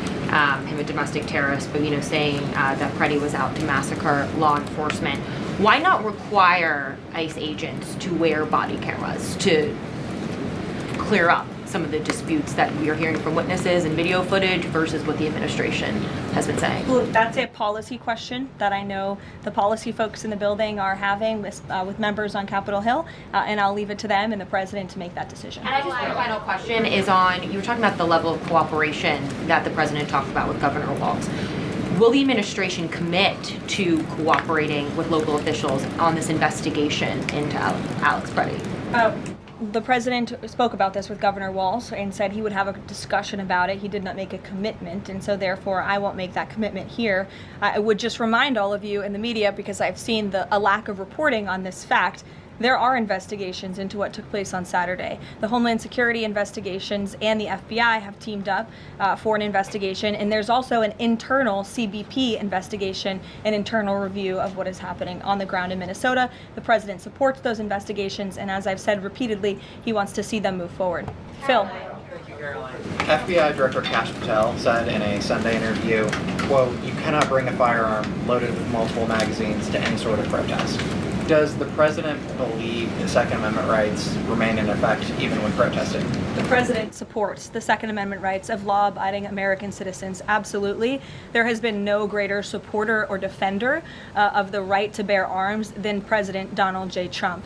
him a domestic terrorist, Bovino saying that Pretty was out to massacre for law enforcement. Why not require ICE agents to wear body cameras to clear up some of the disputes that we are hearing from witnesses and video footage versus what the administration has been saying? Well, that's a policy question that I know the policy folks in the building are having with members on Capitol Hill, and I'll leave it to them and the president to make that decision. And I just have a final question is on, you were talking about the level of cooperation that the president talked about with Governor Walz. Will the administration commit to cooperating with local officials on this investigation into Alex Preddy? The president spoke about this with Governor Walz and said he would have a discussion about it. He did not make a commitment, and so therefore I won't make that commitment here. I would just remind all of you in the media, because I've seen a lack of reporting on this fact, there are investigations into what took place on Saturday. The Homeland Security investigations and the FBI have teamed up for an investigation, and there's also an internal CBP investigation, an internal review of what is happening on the ground in Minnesota. The president supports those investigations, and as I've said repeatedly, he wants to see them move forward. Phil. FBI Director Kash Patel said in a Sunday interview, quote, "You cannot bring a firearm loaded with multiple magazines to any sort of protest." Does the president believe the Second Amendment rights remain in effect even when protesting? The president supports the Second Amendment rights of law-abiding American citizens. Absolutely. There has been no greater supporter or defender of the right to bear arms than President Donald J. Trump.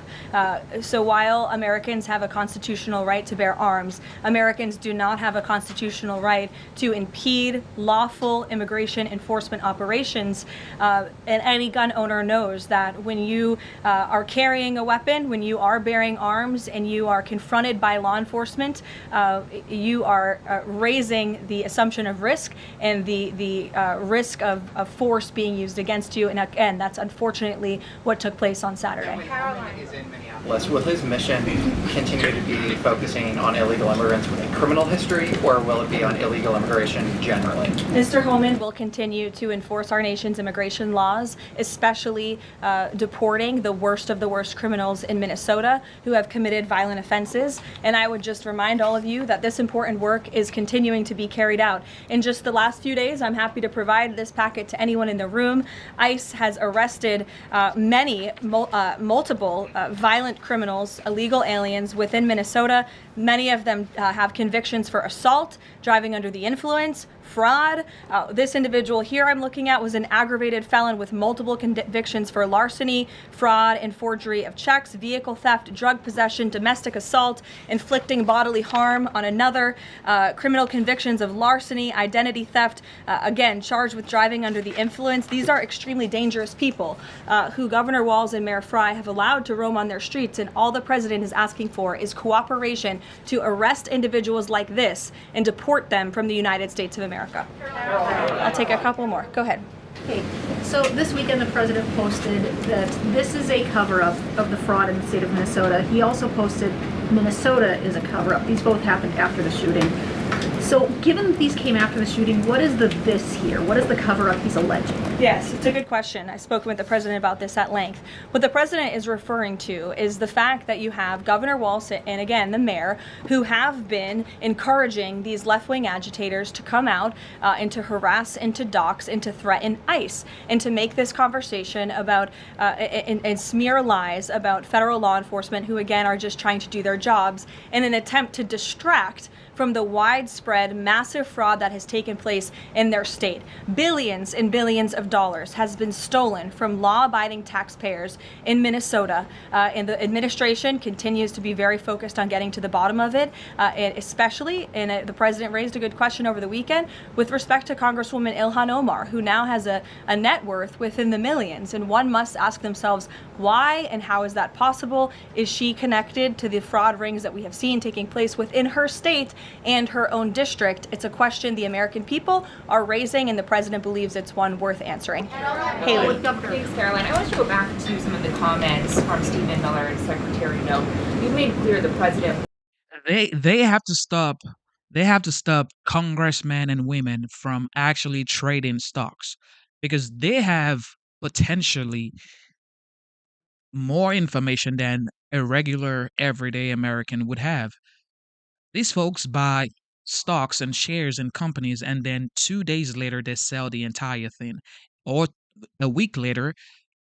So while Americans have a constitutional right to bear arms, Americans do not have a constitutional right to impede lawful immigration enforcement operations. And any gun owner knows that when you are carrying a weapon, when you are bearing arms and you are confronted by law enforcement, you are raising the assumption of risk and the risk of force being used against you. And again, that's unfortunately what took place on Saturday. Will his mission continue to be focusing on illegal immigrants with a criminal history, or will it be on illegal immigration generally? Mr. Homan will continue to enforce our nation's immigration laws, especially deporting the worst of the worst criminals in Minnesota who have committed violent offenses. And I would just remind all of you that this important work is continuing to be carried out. In just the last few days, I'm happy to provide this packet to anyone in the room. ICE has arrested multiple violent criminals, illegal aliens within Minnesota. Many of them have convictions for assault, driving under the influence, fraud. This individual here I'm looking at was an aggravated felon with multiple convictions for larceny, fraud, and forgery of checks, vehicle theft, drug possession, domestic assault, inflicting bodily harm on another, criminal convictions of larceny, identity theft, again, charged with driving under the influence. These are extremely dangerous people who Governor Walz and Mayor Frey have allowed to roam on their streets, and all the president is asking for is cooperation to arrest individuals like this and deport them from the United States of America. I'll take a couple more. Go ahead. Okay, so this weekend the president posted that this is a cover-up of the fraud in the state of Minnesota. He also posted Minnesota is a cover-up. These both happened after the shooting. So given that these came after the shooting, what is the this here? What is the cover-up he's alleging? Yes, it's a good question. I've spoken with the president about this at length. What the president is referring to is the fact that you have Governor Walz and, again, the mayor, who have been encouraging these left-wing agitators to come out and to harass and to dox and to threaten ICE and to make this conversation about and smear lies about federal law enforcement who, again, are just trying to do their jobs in an attempt to distract from the widespread, massive fraud that has taken place in their state. Billions and billions of dollars has been stolen from law-abiding taxpayers in Minnesota, and the administration continues to be very focused on getting to the bottom of it, and especially, and the president raised a good question over the weekend, with respect to Congresswoman Ilhan Omar, who now has a net worth within the millions, and one must ask themselves why and how is that possible? Is she connected to the fraud rings that we have seen taking place within her state and her own district? It's a question the American people are raising, and the president believes it's one worth answering. Haley. Thanks, Caroline. I want to go back to some of the comments from Stephen Miller and Secretary No. You've made clear the president. They have to stop. They have to stop congressmen and women from actually trading stocks, because they have potentially more information than a regular everyday American would have. These folks buy stocks and shares in companies, and then 2 days later they sell the entire thing, or a week later,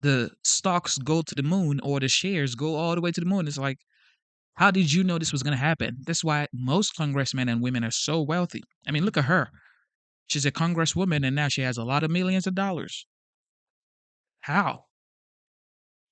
the stocks go to the moon or the shares go all the way to the moon. It's like, how did you know this was going to happen? That's why most congressmen and women are so wealthy. I mean, look at her. She's a congresswoman and now she has a lot of millions of dollars. How?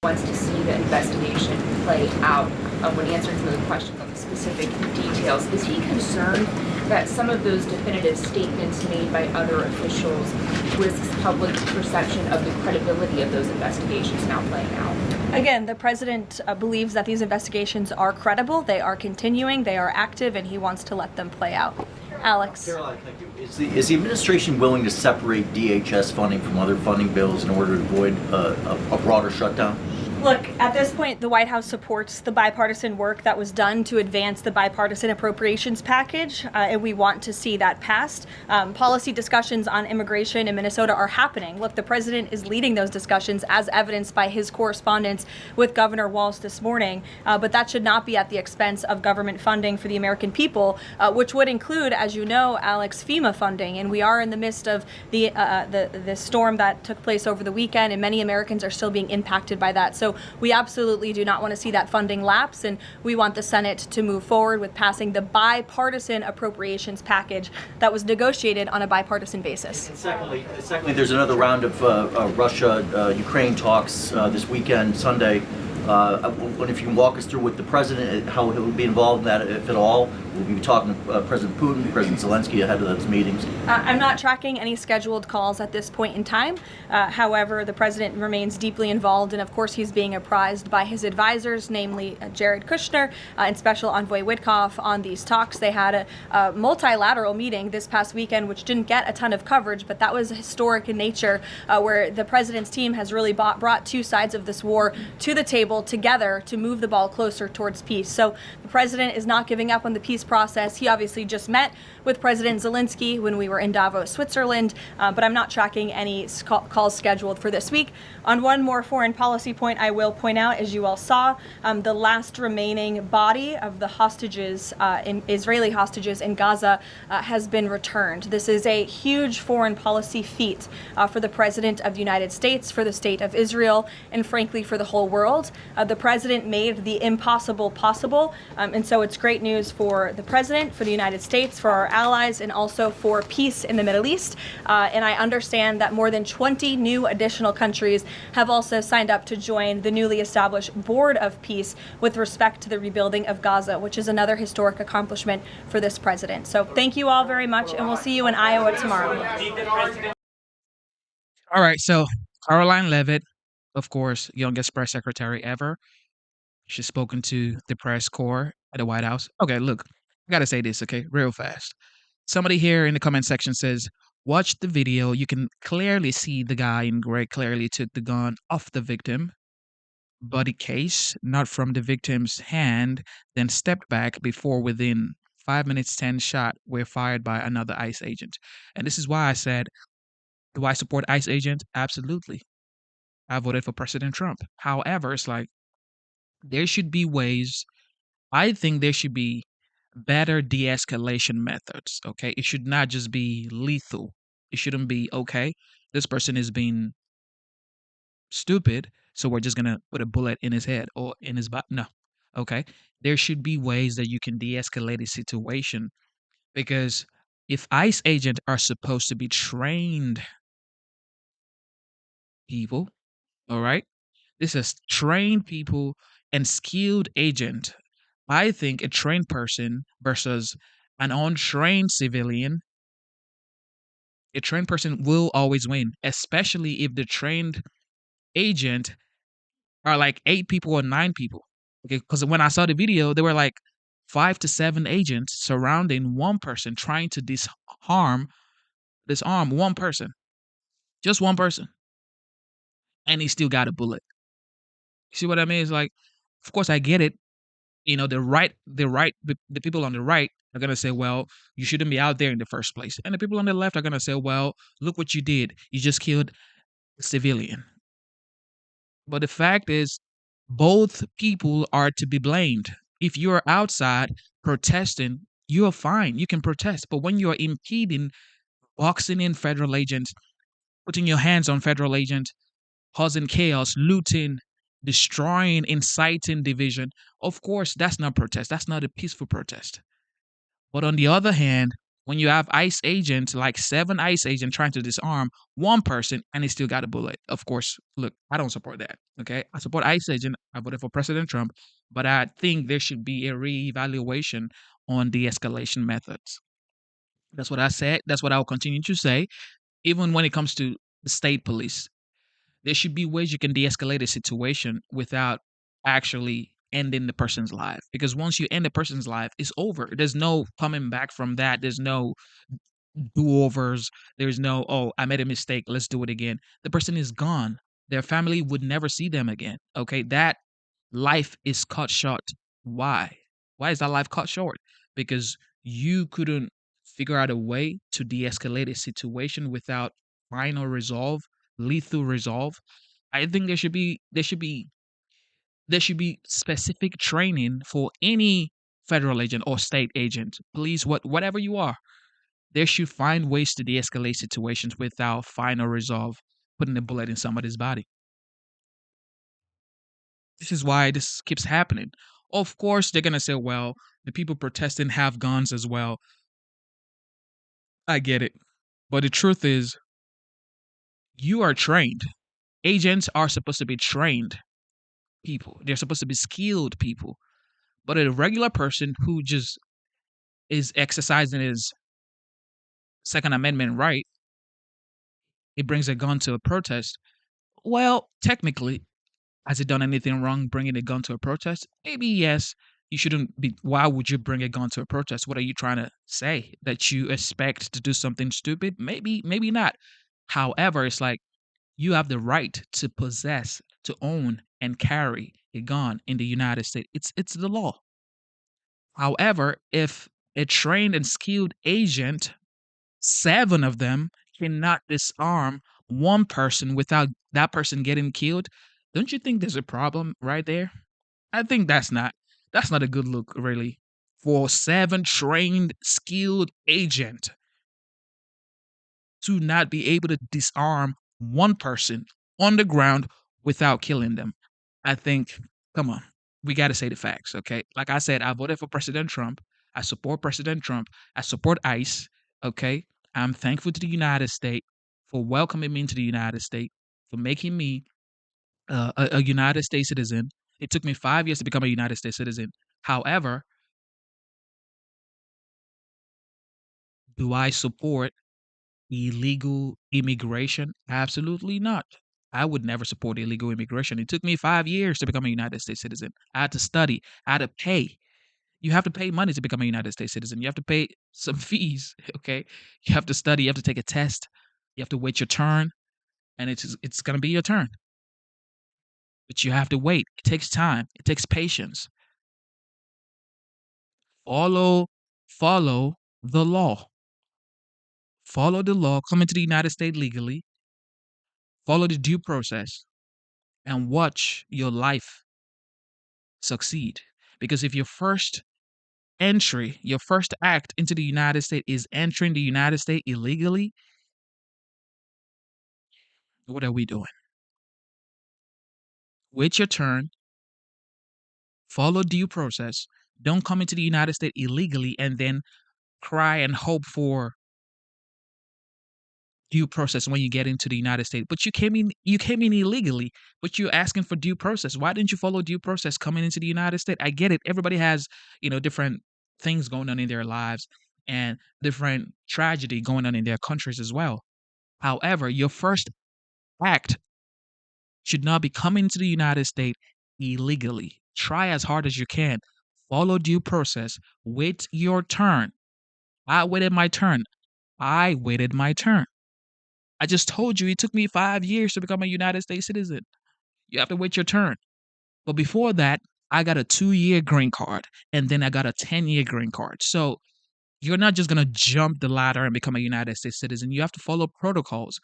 Wants to see the investigation play out when answering some of the questions on the specific details. Is he concerned that some of those definitive statements made by other officials risks public perception of the credibility of those investigations now playing out? Again, the president believes that these investigations are credible, they are continuing, they are active, and he wants to let them play out. Alex. Caroline, thank you. Is the administration willing to separate DHS funding from other funding bills in order to avoid a broader shutdown? Look, at this point, the White House supports the bipartisan work that was done to advance the bipartisan appropriations package, and we want to see that passed. Policy discussions on immigration in Minnesota are happening. Look, the president is leading those discussions, as evidenced by his correspondence with Governor Walz this morning, but that should not be at the expense of government funding for the American people, which would include, as you know, Alex, FEMA funding, and we are in the midst of the storm that took place over the weekend, and many Americans are still being impacted by that. So we absolutely do not want to see that funding lapse, and we want the Senate to move forward with passing the bipartisan appropriations package that was negotiated on a bipartisan basis. And secondly, there's another round of Russia-Ukraine talks this weekend, Sunday. If you can walk us through with the president, how he'll be involved in that, if at all. We'll be talking to President Putin, President Zelensky ahead of those meetings. I'm not tracking any scheduled calls at this point in time. However, the president remains deeply involved, and of course he's being apprised by his advisors, namely Jared Kushner and Special Envoy Witkoff, on these talks. They had a multilateral meeting this past weekend, which didn't get a ton of coverage, but that was historic in nature, where the president's team has really brought two sides of this war to the table together to move the ball closer towards peace. So the president is not giving up on the peace process. He obviously just met with President Zelensky when we were in Davos, Switzerland, but I'm not tracking any calls scheduled for this week. On one more foreign policy point, I will point out, as you all saw, the last remaining body of the hostages, Israeli hostages in Gaza, has been returned. This is a huge foreign policy feat for the President of the United States, for the State of Israel, and frankly for the whole world. The President made the impossible possible, and so it's great news for the President, for the United States, for our allies, and also for peace in the Middle East. And I understand that more than 20 new additional countries have also signed up to join the newly established Board of Peace with respect to the rebuilding of Gaza, which is another historic accomplishment for this president. So thank you all very much, and we'll see you in Iowa tomorrow. All right, so Caroline Leavitt, of course, youngest press secretary ever. She's spoken to the press corps at the White House. Okay, look, I gotta say this, okay, real fast. Somebody here in the comment section says, watch the video. You can clearly see the guy in gray clearly took the gun off the victim. Body case, not from the victim's hand, then stepped back before within 5 minutes 10 shots were fired by another ICE agent. And this is why I said, do I support ICE agents? Absolutely. I voted for President Trump. However, it's like, there should be ways, I think there should be better de-escalation methods, okay? It should not just be lethal. It shouldn't be, okay, this person is being stupid, so we're just going to put a bullet in his head or in his butt. No, okay? There should be ways that you can de-escalate a situation, because if ICE agents are supposed to be trained people, all right? This is trained people and skilled agent. I think a trained person versus an untrained civilian, a trained person will always win, especially if the trained agent are like 8 people or 9 people. Okay, because when I saw the video, there were like 5 to 7 agents surrounding one person trying to disarm one person. Just one person. And he still got a bullet. See what I mean? It's like, of course I get it. You know, the people on the right are going to say, well, you shouldn't be out there in the first place. And the people on the left are going to say, well, look what you did. You just killed a civilian. But the fact is, both people are to be blamed. If you're outside protesting, you're fine. You can protest. But when you're impeding, boxing in federal agents, putting your hands on federal agent, causing chaos, looting, destroying, inciting division. Of course, that's not protest. That's not a peaceful protest. But on the other hand, when you have ICE agents, like 7 ICE agents trying to disarm one person and he still got a bullet, of course, look, I don't support that. Okay. I support ICE agent. I voted for President Trump, but I think there should be a reevaluation on de escalation methods. That's what I said. That's what I will continue to say. Even when it comes to the state police, there should be ways you can de escalate a situation without actually ending the person's life. Because once you end a person's life, it's over. There's no coming back from that. There's no do overs. There's no, oh, I made a mistake. Let's do it again. The person is gone. Their family would never see them again. Okay. That life is cut short. Why? Why is that life cut short? Because you couldn't figure out a way to de escalate a situation without final resolve, lethal resolve. I think there should be specific training for any federal agent or state agent, police, whatever you are. They should find ways to de-escalate situations without final resolve, putting a bullet in somebody's body. This is why this keeps happening. Of course, they're gonna say, well, the people protesting have guns as well. I get it. But the truth is, you are trained. Agents are supposed to be trained people. They're supposed to be skilled people. But a regular person who just is exercising his Second Amendment right, he brings a gun to a protest. Well, technically, has he done anything wrong bringing a gun to a protest? Maybe yes. You shouldn't be. Why would you bring a gun to a protest? What are you trying to say? That you expect to do something stupid? Maybe, maybe not. However, it's like you have the right to possess, to own, and carry a gun in the United States. It's the law. However, if a trained and skilled agent, 7 of them, cannot disarm one person without that person getting killed, don't you think there's a problem right there? I think that's not a good look, really, for 7 trained, skilled agent to not be able to disarm one person on the ground without killing them. I think, come on, we got to say the facts, okay? Like I said, I voted for President Trump. I support President Trump. I support ICE, okay? I'm thankful to the United States for welcoming me into the United States, for making me a United States citizen. It took me 5 years to become a United States citizen. However, do I support illegal immigration? Absolutely not. I would never support illegal immigration. It took me 5 years to become a United States citizen. I had to study. I had to pay. You have to pay money to become a United States citizen. You have to pay some fees, okay? You have to study. You have to take a test. You have to wait your turn, and it's going to be your turn. But you have to wait. It takes time. It takes patience. Follow the law. Follow the law. Come into the United States legally. Follow the due process and watch your life succeed. Because if your first entry, your first act into the United States is entering the United States illegally, what are we doing? Wait your turn. Follow due process. Don't come into the United States illegally and then cry and hope for due process when you get into the United States. But you came in illegally, but you're asking for due process. Why didn't you follow due process coming into the United States? I get it. Everybody has, different things going on in their lives and different tragedy going on in their countries as well. However, your first act should not be coming to the United States illegally. Try as hard as you can. Follow due process. Wait your turn. I waited my turn. I just told you it took me 5 years to become a United States citizen. You have to wait your turn. But before that, I got a 2-year green card, and then I got a 10-year green card. So you're not just going to jump the ladder and become a United States citizen. You have to follow protocols.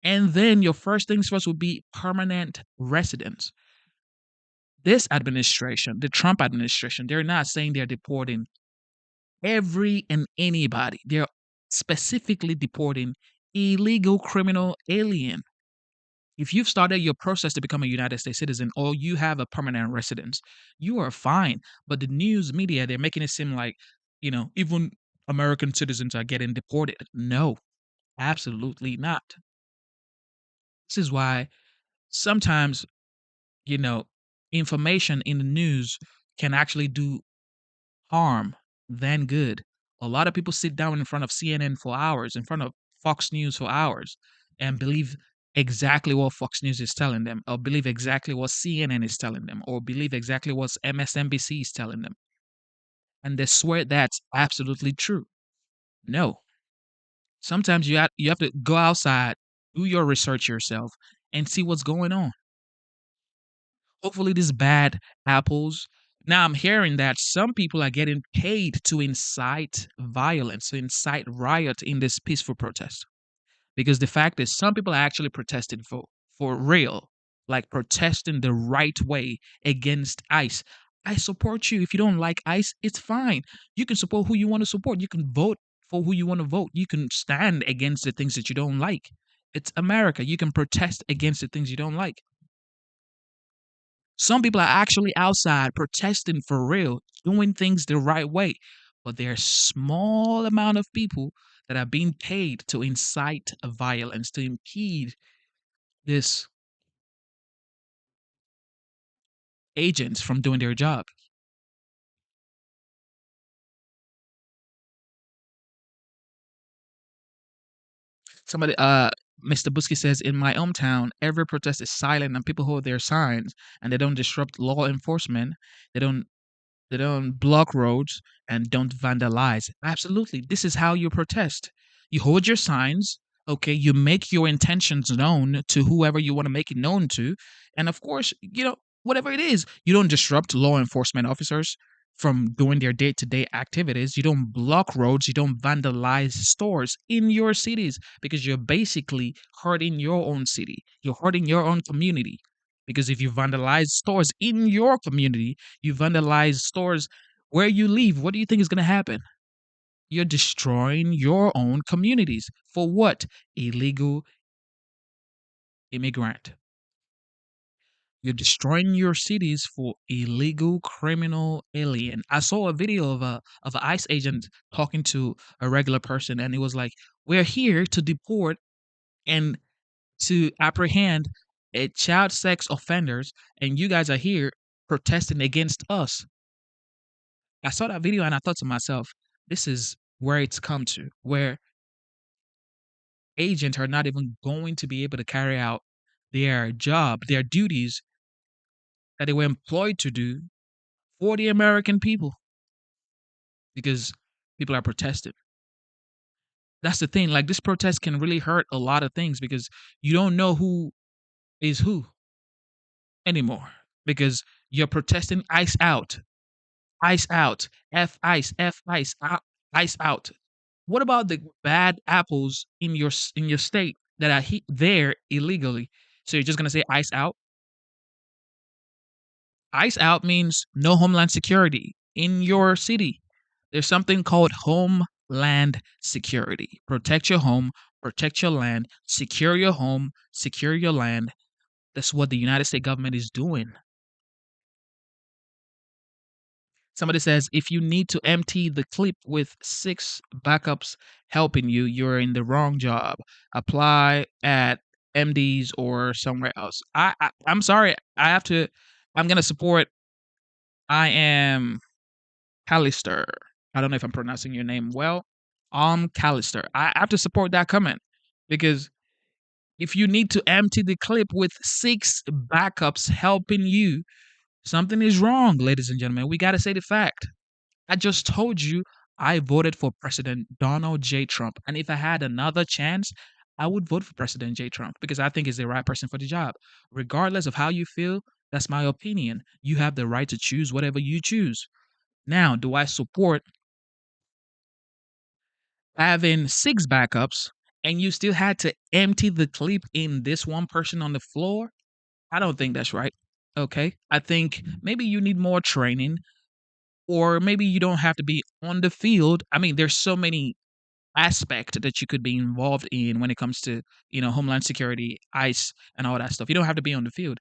And then your first things first would be permanent residence. This administration, the Trump administration, they're not saying they're deporting every and anybody. They're specifically deporting illegal criminal alien. If you've started your process to become a United States citizen or you have a permanent residence, you are fine. But the news media, they're making it seem like, even American citizens are getting deported. No, absolutely not. This is why sometimes, you know, information in the news can actually do harm than good. A lot of people sit down in front of CNN for hours, in front of Fox News for hours, and believe exactly what Fox News is telling them, or believe exactly what CNN is telling them, or believe exactly what MSNBC is telling them. And they swear that's absolutely true. No. Sometimes you have to go outside, do your research yourself, and see what's going on. Hopefully, these bad apples. Now, I'm hearing that some people are getting paid to incite violence, to incite riot in this peaceful protest. Because the fact is, some people are actually protesting for real, like protesting the right way against ICE. I support you. If you don't like ICE, it's fine. You can support who you want to support. You can vote for who you want to vote. You can stand against the things that you don't like. It's America. You can protest against the things you don't like. Some people are actually outside protesting for real, doing things the right way. But there are small amount of people that are being paid to incite violence, to impede this agents from doing their job. Somebody, Mr. Busky says, in my hometown, every protest is silent and people hold their signs and they don't disrupt law enforcement. They don't block roads and don't vandalize. Absolutely. This is how you protest. You hold your signs, okay? You make your intentions known to whoever you want to make it known to. And of course, whatever it is, you don't disrupt law enforcement officers from doing their day-to-day activities. You don't block roads. You don't vandalize stores in your cities because you're basically hurting your own city. You're hurting your own community. Because if you vandalize stores in your community, you vandalize stores where you live, what do you think is going to happen? You're destroying your own communities. For what? Illegal immigrant. You're destroying your cities for illegal criminal alien. I saw a video of an ICE agent talking to a regular person, and it was like, "We're here to deport and to apprehend child sex offenders, and you guys are here protesting against us." I saw that video and I thought to myself, this is where it's come to, where agents are not even going to be able to carry out their job, their duties that they were employed to do for the American people because people are protesting. That's the thing. Like, this protest can really hurt a lot of things because you don't know who is who anymore because you're protesting ICE out, ICE out, F ICE, F ICE, ICE out. What about the bad apples in your state that are there illegally? So you're just gonna say ICE out? ICE out means no homeland security in your city. There's something called homeland security. Protect your home, protect your land, secure your home, secure your land. That's what the United States government is doing. Somebody says, if you need to empty the clip with 6 backups helping you, you're in the wrong job. Apply at MD's or somewhere else. I'm sorry. I'm going to support. I am Callister. I don't know if I'm pronouncing your name well. Callister. I have to support that comment because if you need to empty the clip with 6 backups helping you, something is wrong, ladies and gentlemen. We got to say the fact. I just told you I voted for President Donald J. Trump. And if I had another chance, I would vote for President J. Trump because I think he's the right person for the job. Regardless of how you feel, that's my opinion. You have the right to choose whatever you choose. Now, do I support having 6 backups and you still had to empty the clip in this one person on the floor? I don't think that's right. Okay. I think maybe you need more training, or maybe you don't have to be on the field. I mean, there's so many aspect that you could be involved in when it comes to, Homeland Security, ICE, and all that stuff. You don't have to be on the field.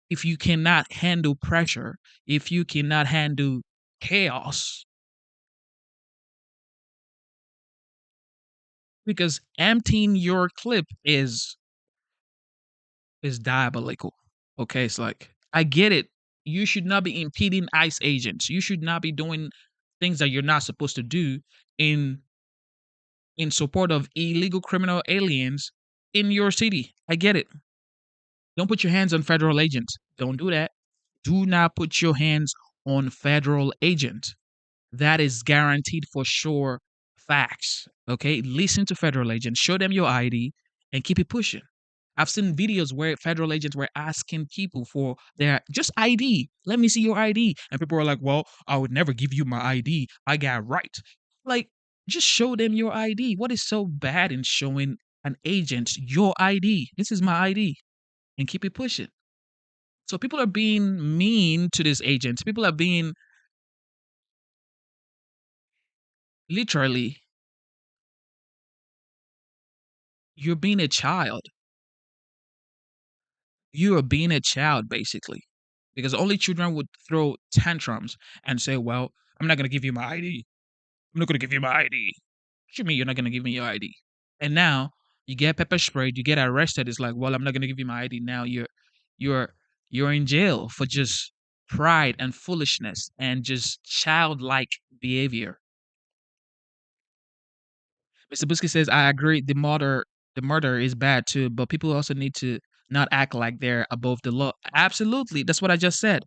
If you cannot handle pressure, if you cannot handle chaos, because emptying your clip is diabolical. Okay, it's like, I get it. You should not be impeding ICE agents. You should not be doing things that you're not supposed to do in support of illegal criminal aliens in your city. I get it. Don't put your hands on federal agents. Don't do that. Do not put your hands on federal agents. That is guaranteed for sure facts. Okay? Listen to federal agents, show them your ID, and keep it pushing. I've seen videos where federal agents were asking people for their just ID. Let me see your ID. And people are like, well, I would never give you my ID. I got right. Like, just show them your ID. What is so bad in showing an agent your ID? This is my ID. And keep it pushing. So people are being mean to these agents. People are being literally, you're being a child. You are being a child, basically. Because only children would throw tantrums and say, well, I'm not going to give you my ID. I'm not going to give you my ID. What you mean you're not going to give me your ID? And now you get pepper sprayed, you get arrested. It's like, well, I'm not going to give you my ID. Now you're in jail for just pride and foolishness and just childlike behavior. Mr. Busky says, I agree. The murder is bad too, but people also need to not act like they're above the law. Absolutely. That's what I just said.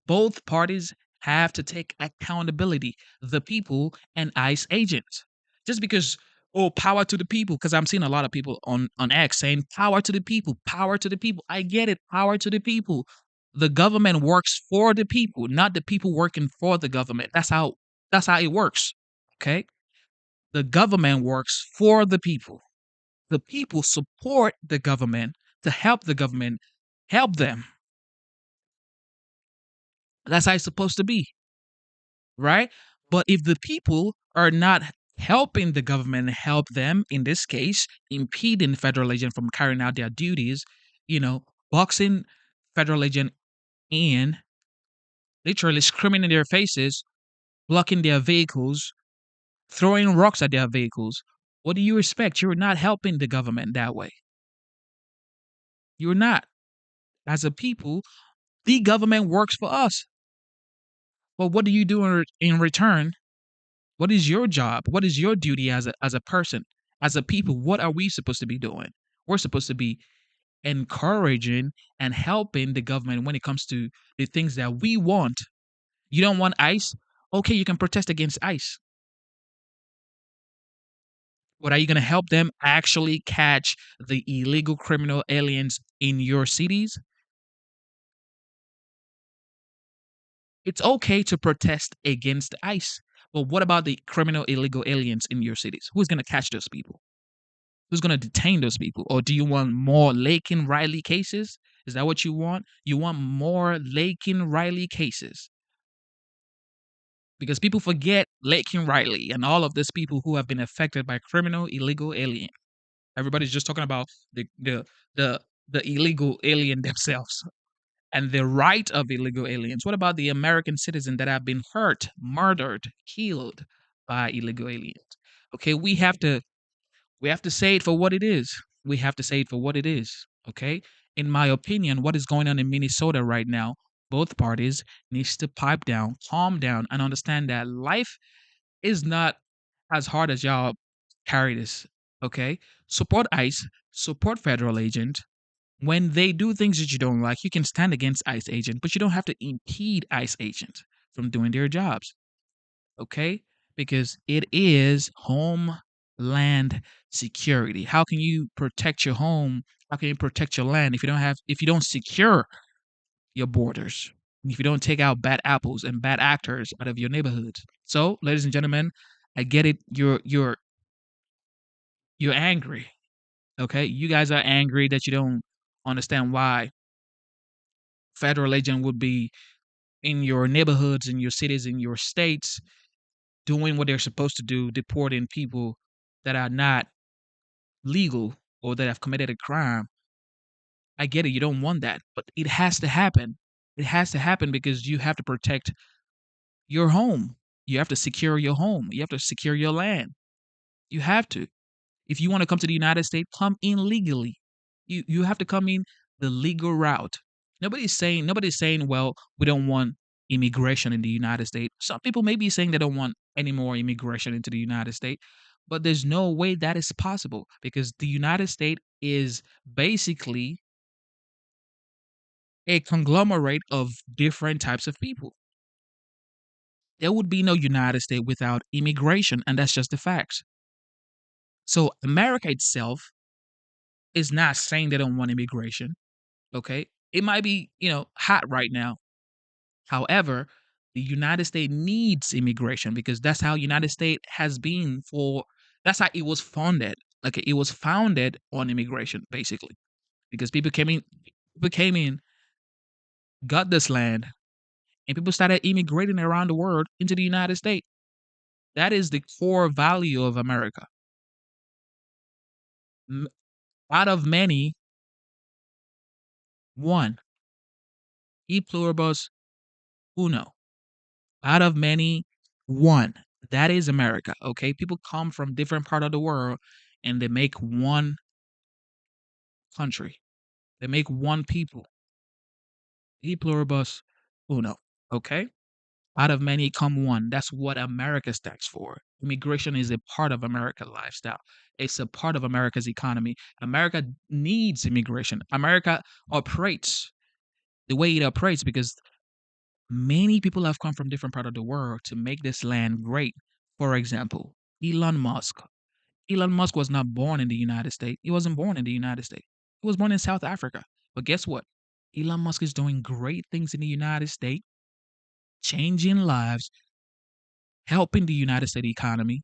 Both parties have to take accountability, the people and ICE agents. Just because, oh, power to the people, because I'm seeing a lot of people on X saying power to the people, power to the people. I get it, power to the people. The government works for the people, not the people working for the government. That's how it works. Okay? The government works for the people. The people support the government to help the government help them. That's how it's supposed to be, right? But if the people are not helping the government help them, in this case, impeding federal agents from carrying out their duties, boxing federal agent in, literally screaming in their faces, blocking their vehicles, throwing rocks at their vehicles, what do you expect? You're not helping the government that way. You're not. As a people, the government works for us. But what do you do in return? What is your job? What is your duty as a person, as a people? What are we supposed to be doing? We're supposed to be encouraging and helping the government when it comes to the things that we want. You don't want ICE? Okay, you can protest against ICE. But are you going to help them actually catch the illegal criminal aliens in your cities? It's okay to protest against ICE, but what about the criminal illegal aliens in your cities? Who's going to catch those people? Who's going to detain those people? Or do you want more Laken Riley cases? Is that what you want? You want more Laken Riley cases? Because people forget Laken Riley and all of these people who have been affected by criminal illegal alien. Everybody's just talking about the illegal alien themselves and the right of illegal aliens. What about the American citizens that have been hurt, murdered, killed by illegal aliens? Okay, we have to say it for what it is. We have to say it for what it is. Okay? In my opinion, what is going on in Minnesota right now, both parties needs to pipe down, calm down, and understand that life is not as hard as y'all carry this. Okay? Support ICE, support federal agent. When they do things that you don't like, you can stand against ICE agent, but you don't have to impede ICE agent from doing their jobs. Okay? Because it is homeland security. How can you protect your home? How can you protect your land if you don't secure your borders? If you don't take out bad apples and bad actors out of your neighborhoods? So, ladies and gentlemen, I get it. You're angry. Okay? You guys are angry that you don't understand why federal agent would be in your neighborhoods, in your cities, in your states, doing what they're supposed to do, deporting people that are not legal or that have committed a crime, I get it. You don't want that, but it has to happen. It has to happen because you have to protect your home. You have to secure your home. You have to secure your land. You have to. If you want to come to the United States, come in legally. You have to come in the legal route. Nobody's saying, well, we don't want immigration in the United States. Some people may be saying they don't want any more immigration into the United States, but there's no way that is possible because the United States is basically a conglomerate of different types of people. There would be no United States without immigration, and that's just the facts. So America itself is not saying they don't want immigration. Okay. It might be, hot right now. However, the United States needs immigration because that's how United States has been that's how it was founded. Like it was founded on immigration, basically. Because people came in, got this land, and people started immigrating around the world into the United States. That is the core value of America. M- Out of many, one. E pluribus uno. Out of many, one. That is America. Okay, people come from different part of the world, and they make one country. They make one people. E pluribus uno. Okay, out of many come one. That's what America stands for. Immigration is a part of America's lifestyle. It's a part of America's economy. America needs immigration. America operates the way it operates because many people have come from different part of the world to make this land great. For example, Elon Musk. Elon Musk was not born in the United States. He wasn't born in the United States. He was born in South Africa. But guess what? Elon Musk is doing great things in the United States, changing lives, helping the United States economy.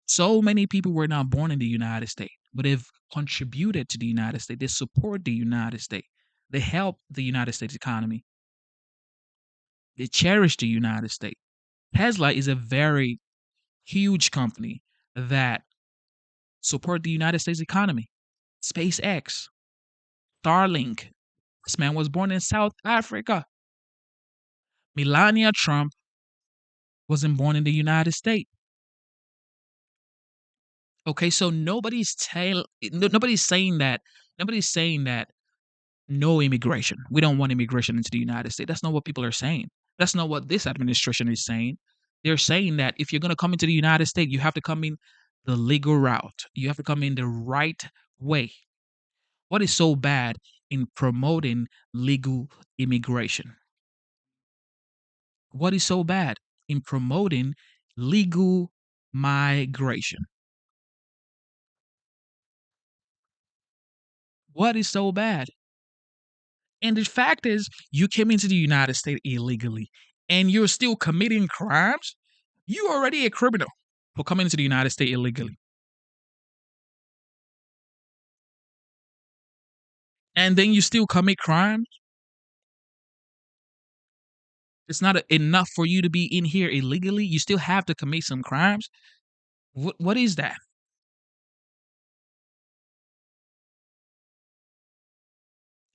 So many people were not born in the United States, but have contributed to the United States. They support the United States. They help the United States economy. They cherish the United States. Tesla is a very huge company that support the United States economy. SpaceX, Starlink. This man was born in South Africa. Melania Trump wasn't born in the United States. Okay, so nobody's saying that no immigration. We don't want immigration into the United States. That's not what people are saying. That's not what this administration is saying. They're saying that if you're going to come into the United States, you have to come in the legal route. You have to come in the right way. What is so bad in promoting legal immigration? What is so bad in promoting legal migration? What is so bad? And the fact is, you came into the United States illegally and you're still committing crimes. You're already a criminal for coming into the United States illegally. And then you still commit crimes. It's not enough for you to be in here illegally. You still have to commit some crimes. What is that?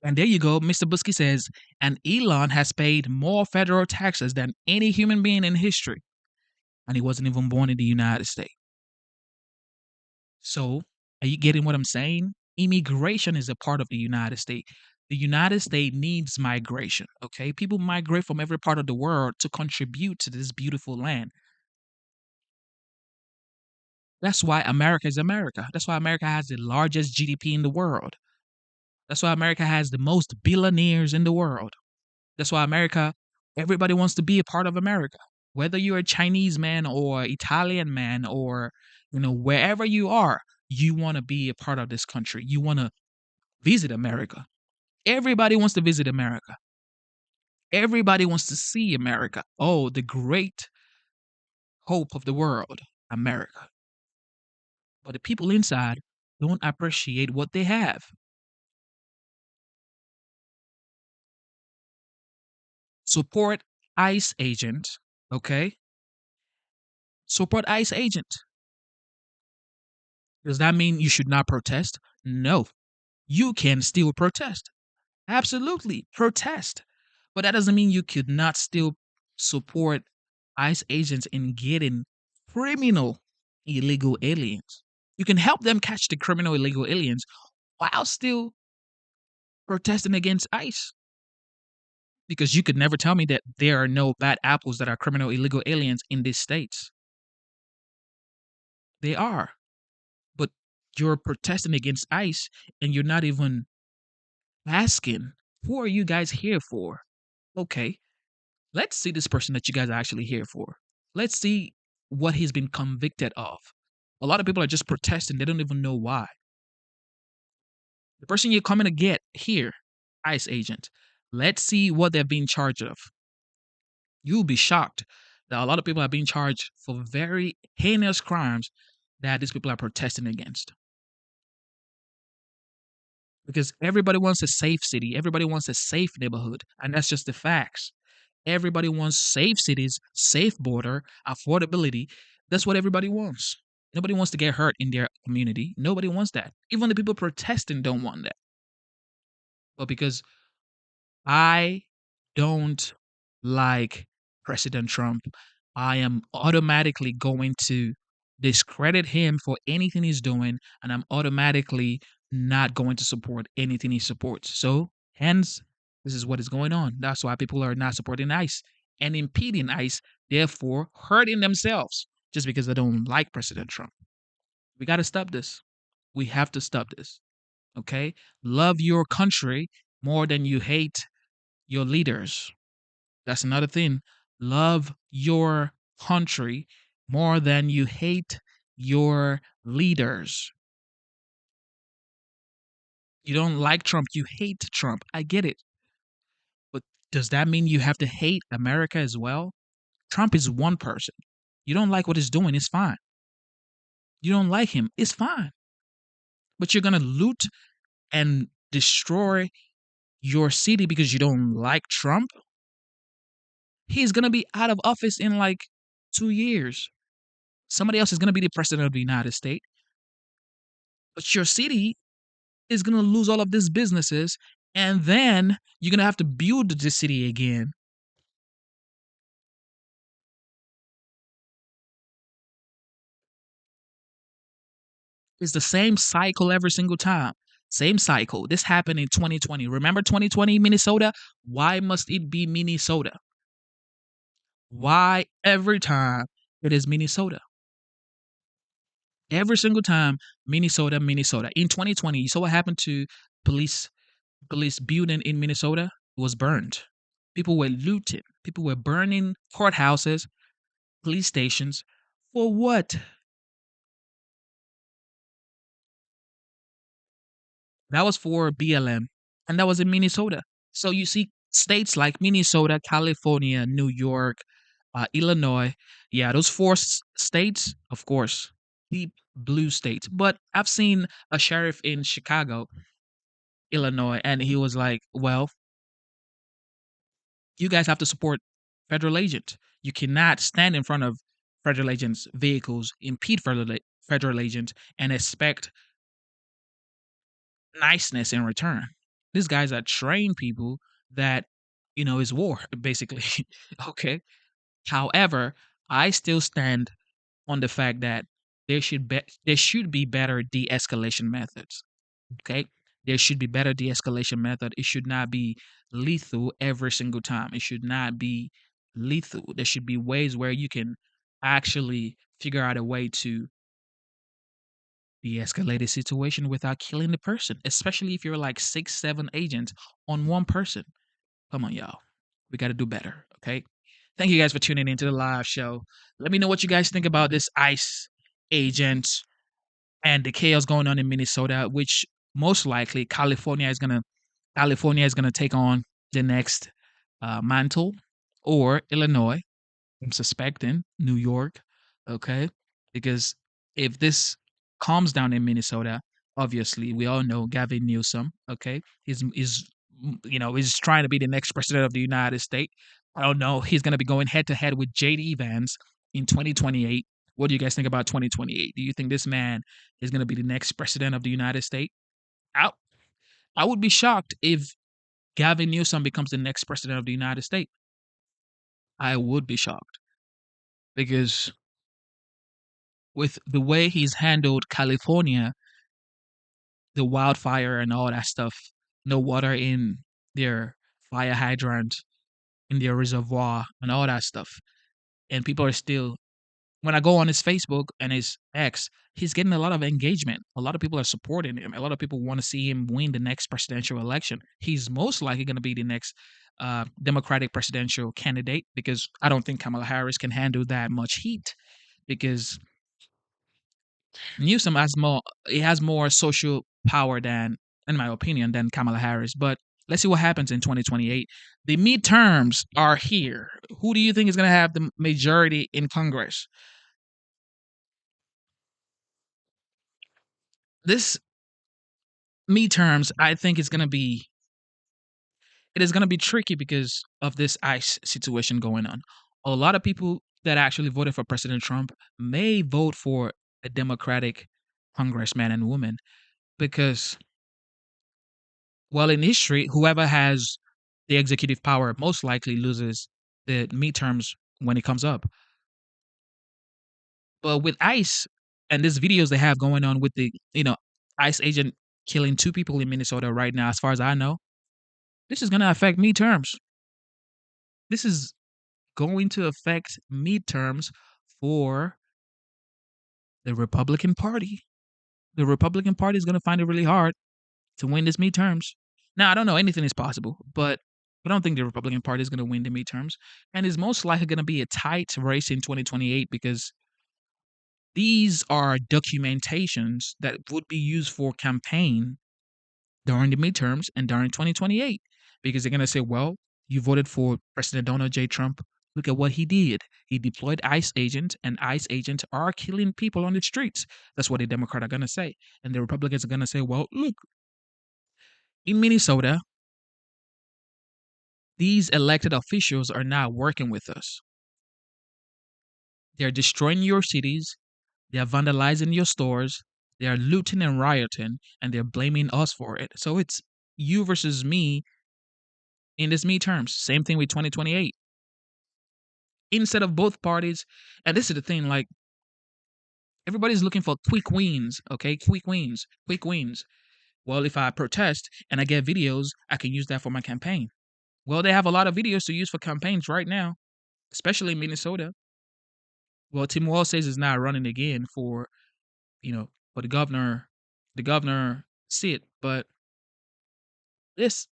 And there you go. Mr. Busky says, and Elon has paid more federal taxes than any human being in history. And he wasn't even born in the United States. So, are you getting what I'm saying? Immigration is a part of the United States. The United States needs migration, okay? People migrate from every part of the world to contribute to this beautiful land. That's why America is America. That's why America has the largest GDP in the world. That's why America has the most billionaires in the world. That's why everybody wants to be a part of America. Whether you're a Chinese man or Italian man or, wherever you are, you want to be a part of this country. You want to visit America. Everybody wants to visit America. Everybody wants to see America. Oh, the great hope of the world, America. But the people inside don't appreciate what they have. Support ICE agents, okay? support ICE agent. Does that mean you should not protest? No. You can still protest. Absolutely, protest. But that doesn't mean you could not still support ICE agents in getting criminal illegal aliens. You can help them catch the criminal illegal aliens while still protesting against ICE. Because you could never tell me that there are no bad apples that are criminal illegal aliens in these states. They are. But you're protesting against ICE and you're not even asking, who are you guys here for? Okay, let's see this person that you guys are actually here for. Let's see what he's been convicted of. A lot of people are just protesting. They don't even know why. The person you're coming to get here, ICE agent, let's see what they're being charged of. You'll be shocked that a lot of people are being charged for very heinous crimes that these people are protesting against. Because everybody wants a safe city. Everybody wants a safe neighborhood. And that's just the facts. Everybody wants safe cities, safe border, affordability. That's what everybody wants. Nobody wants to get hurt in their community. Nobody wants that. Even the people protesting don't want that. But because I don't like President Trump, I am automatically going to discredit him for anything he's doing, and I'm automatically not going to support anything he supports. So, hence, this is what is going on. That's why people are not supporting ICE and impeding ICE, therefore hurting themselves just because they don't like President Trump. We got to stop this. We have to stop this. Okay? Love your country more than you hate your leaders. That's another thing. Love your country more than you hate your leaders. You don't like Trump, you hate Trump. I get it. But does that mean you have to hate America as well? Trump is one person. You don't like what he's doing, it's fine. You don't like him, it's fine. But you're going to loot and destroy your city because you don't like Trump? He's going to be out of office in like 2 years. Somebody else is going to be the president of the United States. But your city is going to lose all of these businesses, and then you're going to have to build the city again. It's the same cycle every single time. Same cycle. This happened in 2020. Remember 2020 Minnesota? Why must it be Minnesota? Why every time it is Minnesota? Every single time, Minnesota, Minnesota. In 2020, you saw what happened to police building in Minnesota? It was burned. People were looting. People were burning courthouses, police stations. For what? That was for BLM, and that was in Minnesota. So you see states like Minnesota, California, New York, Illinois. Yeah, those four states, of course, deep blue states. But I've seen a sheriff in Chicago, Illinois, and he was like, well, you guys have to support federal agents. You cannot stand in front of federal agents' vehicles, impede federal agents, and expect niceness in return. These guys are trained people that, is war, basically. Okay. However, I still stand on the fact that there should be better de-escalation methods. Okay? There should be better de-escalation method. It should not be lethal every single time. It should not be lethal. There should be ways where you can actually figure out a way to de-escalate a situation without killing the person, especially if you're like 6, 7 agents on one person. Come on, y'all. We got to do better, okay? Thank you guys for tuning into the live show. Let me know what you guys think about this ICE agent and the chaos going on in Minnesota, which most likely California is gonna take on the next mantle, or Illinois. I'm suspecting New York, okay? Because if this calms down in Minnesota, obviously we all know Gavin Newsom, okay? He's trying to be the next president of the United States. I don't know. He's going to be going head to head with J.D. Vance in 2028. What do you guys think about 2028? Do you think this man is going to be the next president of the United States? I, I would be shocked if Gavin Newsom becomes the next president of the United States. I would be shocked because with the way he's handled California, the wildfire and all that stuff, no water in their fire hydrant, in their reservoir, and all that stuff. And people are still, when I go on his Facebook and his X, he's getting a lot of engagement. A lot of people are supporting him. A lot of people want to see him win the next presidential election. He's most likely going to be the next Democratic presidential candidate because I don't think Kamala Harris can handle that much heat because Newsom has more social power than, in my opinion, than Kamala Harris. But let's see what happens in 2028. The midterms are here. Who do you think is going to have the majority in Congress? This midterms, I think, it is going to be tricky because of this ICE situation going on. A lot of people that actually voted for President Trump may vote for a Democratic congressman and woman because, well, in history, whoever has the executive power most likely loses the midterms when it comes up. But with ICE and these videos they have going on with the, ICE agent killing 2 people in Minnesota right now, as far as I know, this is going to affect midterms. This is going to affect midterms for the Republican Party. The Republican Party is going to find it really hard to win this midterms. Now, I don't know, anything is possible, but I don't think the Republican Party is going to win the midterms. And it's most likely going to be a tight race in 2028 because these are documentations that would be used for campaign during the midterms and during 2028 because they're going to say, well, you voted for President Donald J. Trump. Look at what he did. He deployed ICE agents, and ICE agents are killing people on the streets. That's what the Democrats are going to say. And the Republicans are going to say, well, look, in Minnesota, these elected officials are not working with us. They're destroying your cities. They are vandalizing your stores. They are looting and rioting, and they're blaming us for it. So it's you versus me in this midterms. Same thing with 2028. Instead of both parties, and this is the thing, like, everybody's looking for quick wins, okay? Quick wins. Well, if I protest and I get videos, I can use that for my campaign. Well, they have a lot of videos to use for campaigns right now, especially in Minnesota. Well, Tim Walz says he's not running again for the governor seat, but this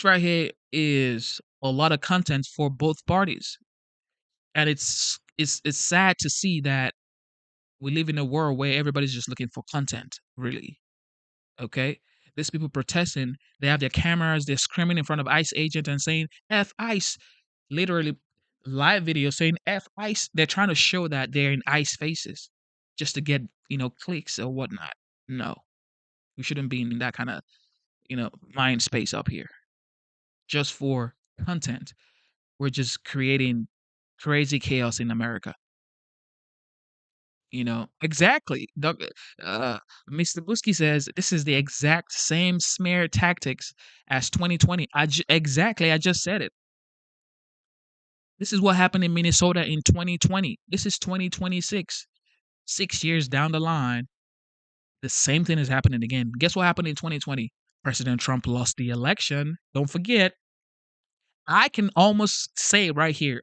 right here is a lot of content for both parties, and it's sad to see that we live in a world where everybody's just looking for content, really. Okay, these people protesting, they have their cameras, they're screaming in front of ICE agent and saying "F ICE," literally live video saying "F ICE." They're trying to show that they're in ICE faces, just to get clicks or whatnot. No, we shouldn't be in that kind of mind space up here. Just for content, we're just creating crazy chaos in America. Exactly. Mr. Busky says this is the exact same smear tactics as 2020. Exactly, I just said it. This is what happened in Minnesota in 2020. This is 2026. 6 years down the line, the same thing is happening again. Guess what happened in 2020? President Trump lost the election. Don't forget. I can almost say right here,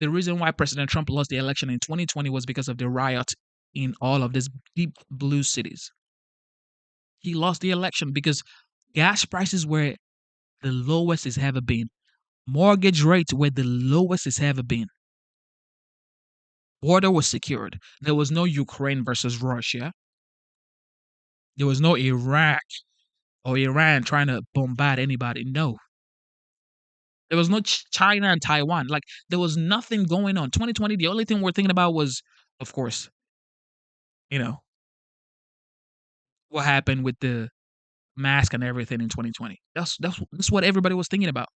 the reason why President Trump lost the election in 2020 was because of the riot in all of these deep blue cities. He lost the election because gas prices were the lowest it's ever been. Mortgage rates were the lowest it's ever been. Border was secured. There was no Ukraine versus Russia. There was no Iraq or Iran trying to bombard anybody. No. There was no China and Taiwan. Like, there was nothing going on. 2020, the only thing we're thinking about was, of course, what happened with the mask and everything in 2020. That's what everybody was thinking about.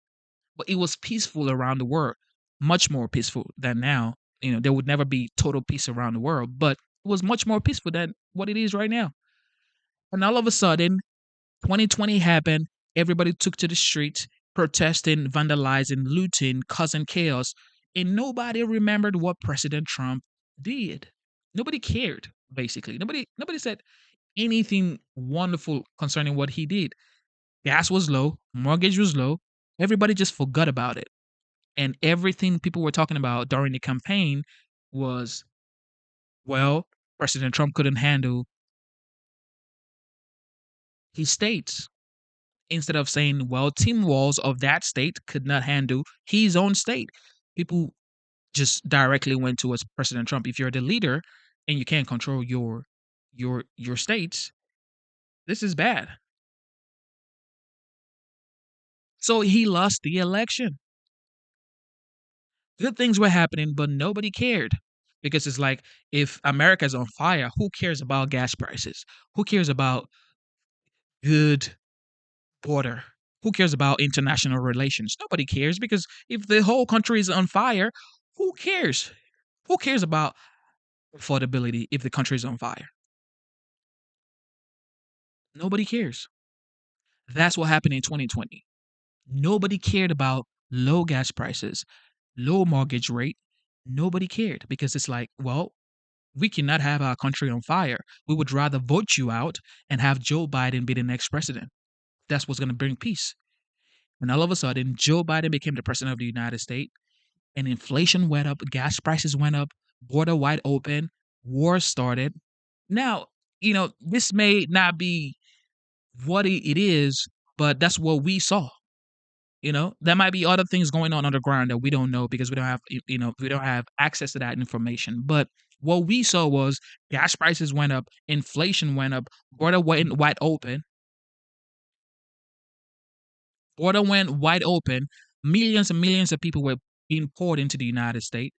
But it was peaceful around the world, much more peaceful than now. there would never be total peace around the world, but it was much more peaceful than what it is right now. And all of a sudden, 2020 happened. Everybody took to the streets, protesting, vandalizing, looting, causing chaos, and nobody remembered what President Trump did. Nobody cared, basically. Nobody said anything wonderful concerning what he did. Gas was low, mortgage was low. Everybody just forgot about it. And everything people were talking about during the campaign was, well, President Trump couldn't handle his states. Instead of saying, well, Tim Walz of that state could not handle his own state. People just directly went towards President Trump. If you're the leader and you can't control your states, this is bad. So he lost the election. Good things were happening, but nobody cared. Because it's like, if America's on fire, who cares about gas prices? Who cares about good border? Who cares about international relations? Nobody cares, because if the whole country is on fire, who cares? Who cares about affordability if the country is on fire? Nobody cares. That's what happened in 2020. Nobody cared about low gas prices, low mortgage rate. Nobody cared, because it's like, well, we cannot have our country on fire. We would rather vote you out and have Joe Biden be the next president. That's what's going to bring peace. And all of a sudden, Joe Biden became the president of the United States, and inflation went up, gas prices went up, border wide open, war started. Now, this may not be what it is, but that's what we saw. There might be other things going on underground that we don't know, because we don't have, we don't have access to that information. But what we saw was gas prices went up, inflation went up, border went wide open. Border went wide open. Millions and millions of people were being poured into the United States.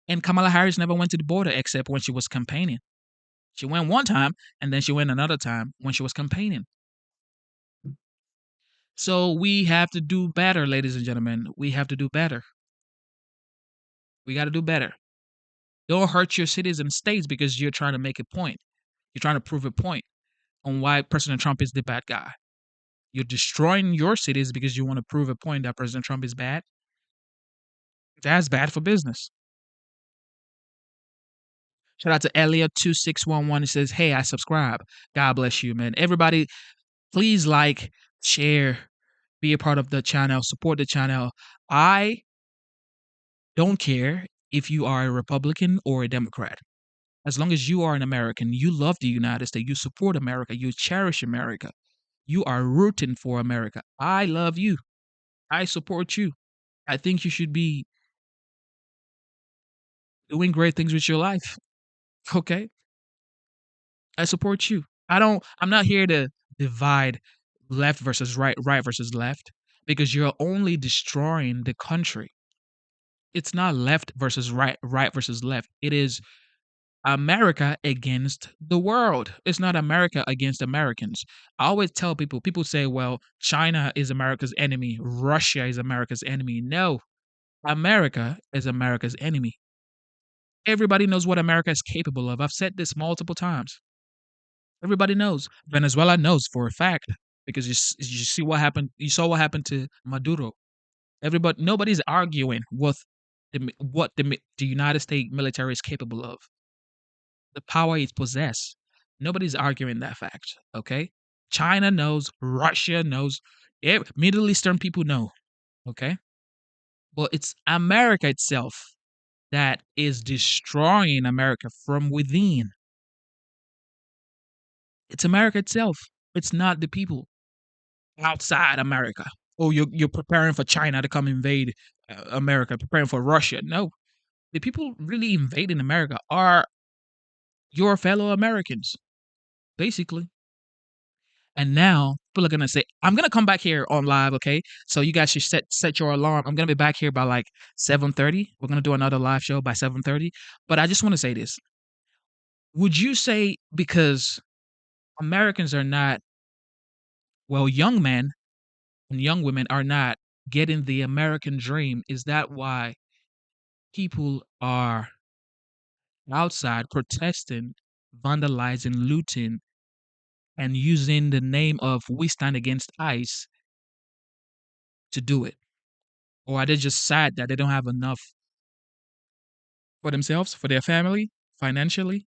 And Kamala Harris never went to the border except when she was campaigning. She went one time, and then she went another time when she was campaigning. So we have to do better, ladies and gentlemen. We have to do better. We got to do better. Don't hurt your cities and states because you're trying to make a point. You're trying to prove a point on why President Trump is the bad guy. You're destroying your cities because you want to prove a point that President Trump is bad. That's bad for business. Shout out to Elliot2611. He says, hey, I subscribe. God bless you, man. Everybody, please like, share, be a part of the channel, support the channel. I don't care if you are a Republican or a Democrat. As long as you are an American, you love the United States, you support America, you cherish America, you are rooting for America. I love you. I support you. I think you should be doing great things with your life. Okay? I support you. I'm not here to divide left versus right, right versus left, because you're only destroying the country. It's not left versus right, right versus left. It is America against the world. It's not America against Americans. I always tell people say, well, China is America's enemy, Russia is America's enemy. No, America is America's enemy. Everybody knows what America is capable of. I've said this multiple times. Everybody knows. Venezuela knows for a fact, because you see what happened. You saw what happened to Maduro. Nobody's arguing with what the United States military is capable of. The power it possesses. Nobody's arguing that fact. Okay, China knows. Russia knows. Middle Eastern people know. Okay, but it's America itself that is destroying America from within. It's America itself. It's not the people outside America. Oh, you're preparing for China to come invade America, preparing for Russia. No, the people really invading America are your fellow Americans, basically. And now people are gonna say, I'm gonna come back here on live, okay? So you guys should set your alarm. I'm gonna be back here by like 7:30. We're gonna do another live show by 7:30. But I just want to say this. Would you say, because Americans are not, well, young men and young women are not getting the American dream, is that why people are outside protesting, vandalizing, looting, and using the name of "We Stand Against ICE" to do it? Or are they just sad that they don't have enough for themselves, for their family, financially?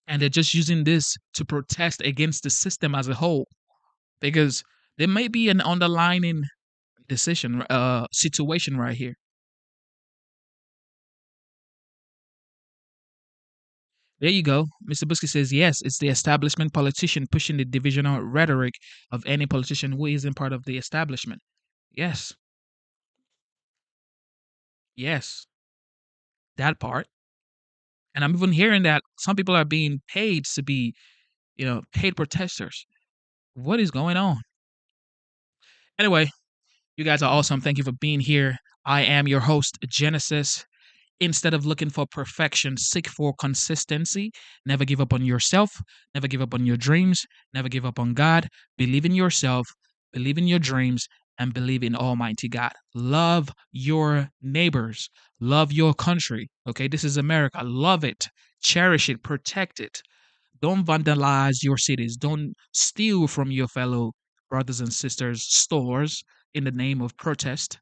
And they're just using this to protest against the system as a whole. Because there may be an underlying situation right here. There you go. Mr. Busky says, yes, it's the establishment politician pushing the divisional rhetoric of any politician who isn't part of the establishment. Yes. Yes. That part. And I'm even hearing that some people are being paid to be, paid protesters. What is going on? Anyway, you guys are awesome. Thank you for being here. I am your host, Genesis. Instead of looking for perfection, seek for consistency. Never give up on yourself. Never give up on your dreams. Never give up on God. Believe in yourself. Believe in your dreams. And believe in Almighty God. Love your neighbors. Love your country. Okay, this is America. Love it. Cherish it. Protect it. Don't vandalize your cities. Don't steal from your fellow brothers and sisters' stores in the name of protest.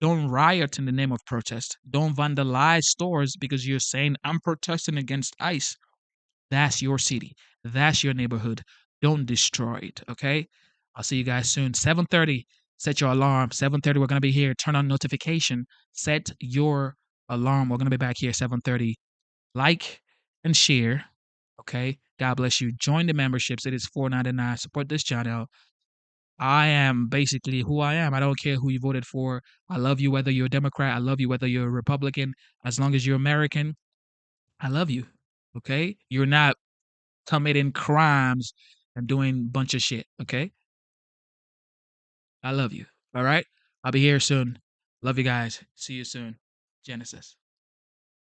Don't riot in the name of protest. Don't vandalize stores because you're saying, I'm protesting against ICE. That's your city. That's your neighborhood. Don't destroy it, okay? I'll see you guys soon. 7:30, set your alarm. 7:30, we're going to be here. Turn on notification. Set your alarm. We're going to be back here 7:30. Like and share, okay? God bless you. Join the memberships. It is $4.99. Support this channel. I am basically who I am. I don't care who you voted for. I love you whether you're a Democrat. I love you whether you're a Republican. As long as you're American, I love you. Okay? You're not committing crimes and doing a bunch of shit. Okay? I love you. All right? I'll be here soon. Love you guys. See you soon. Genesis.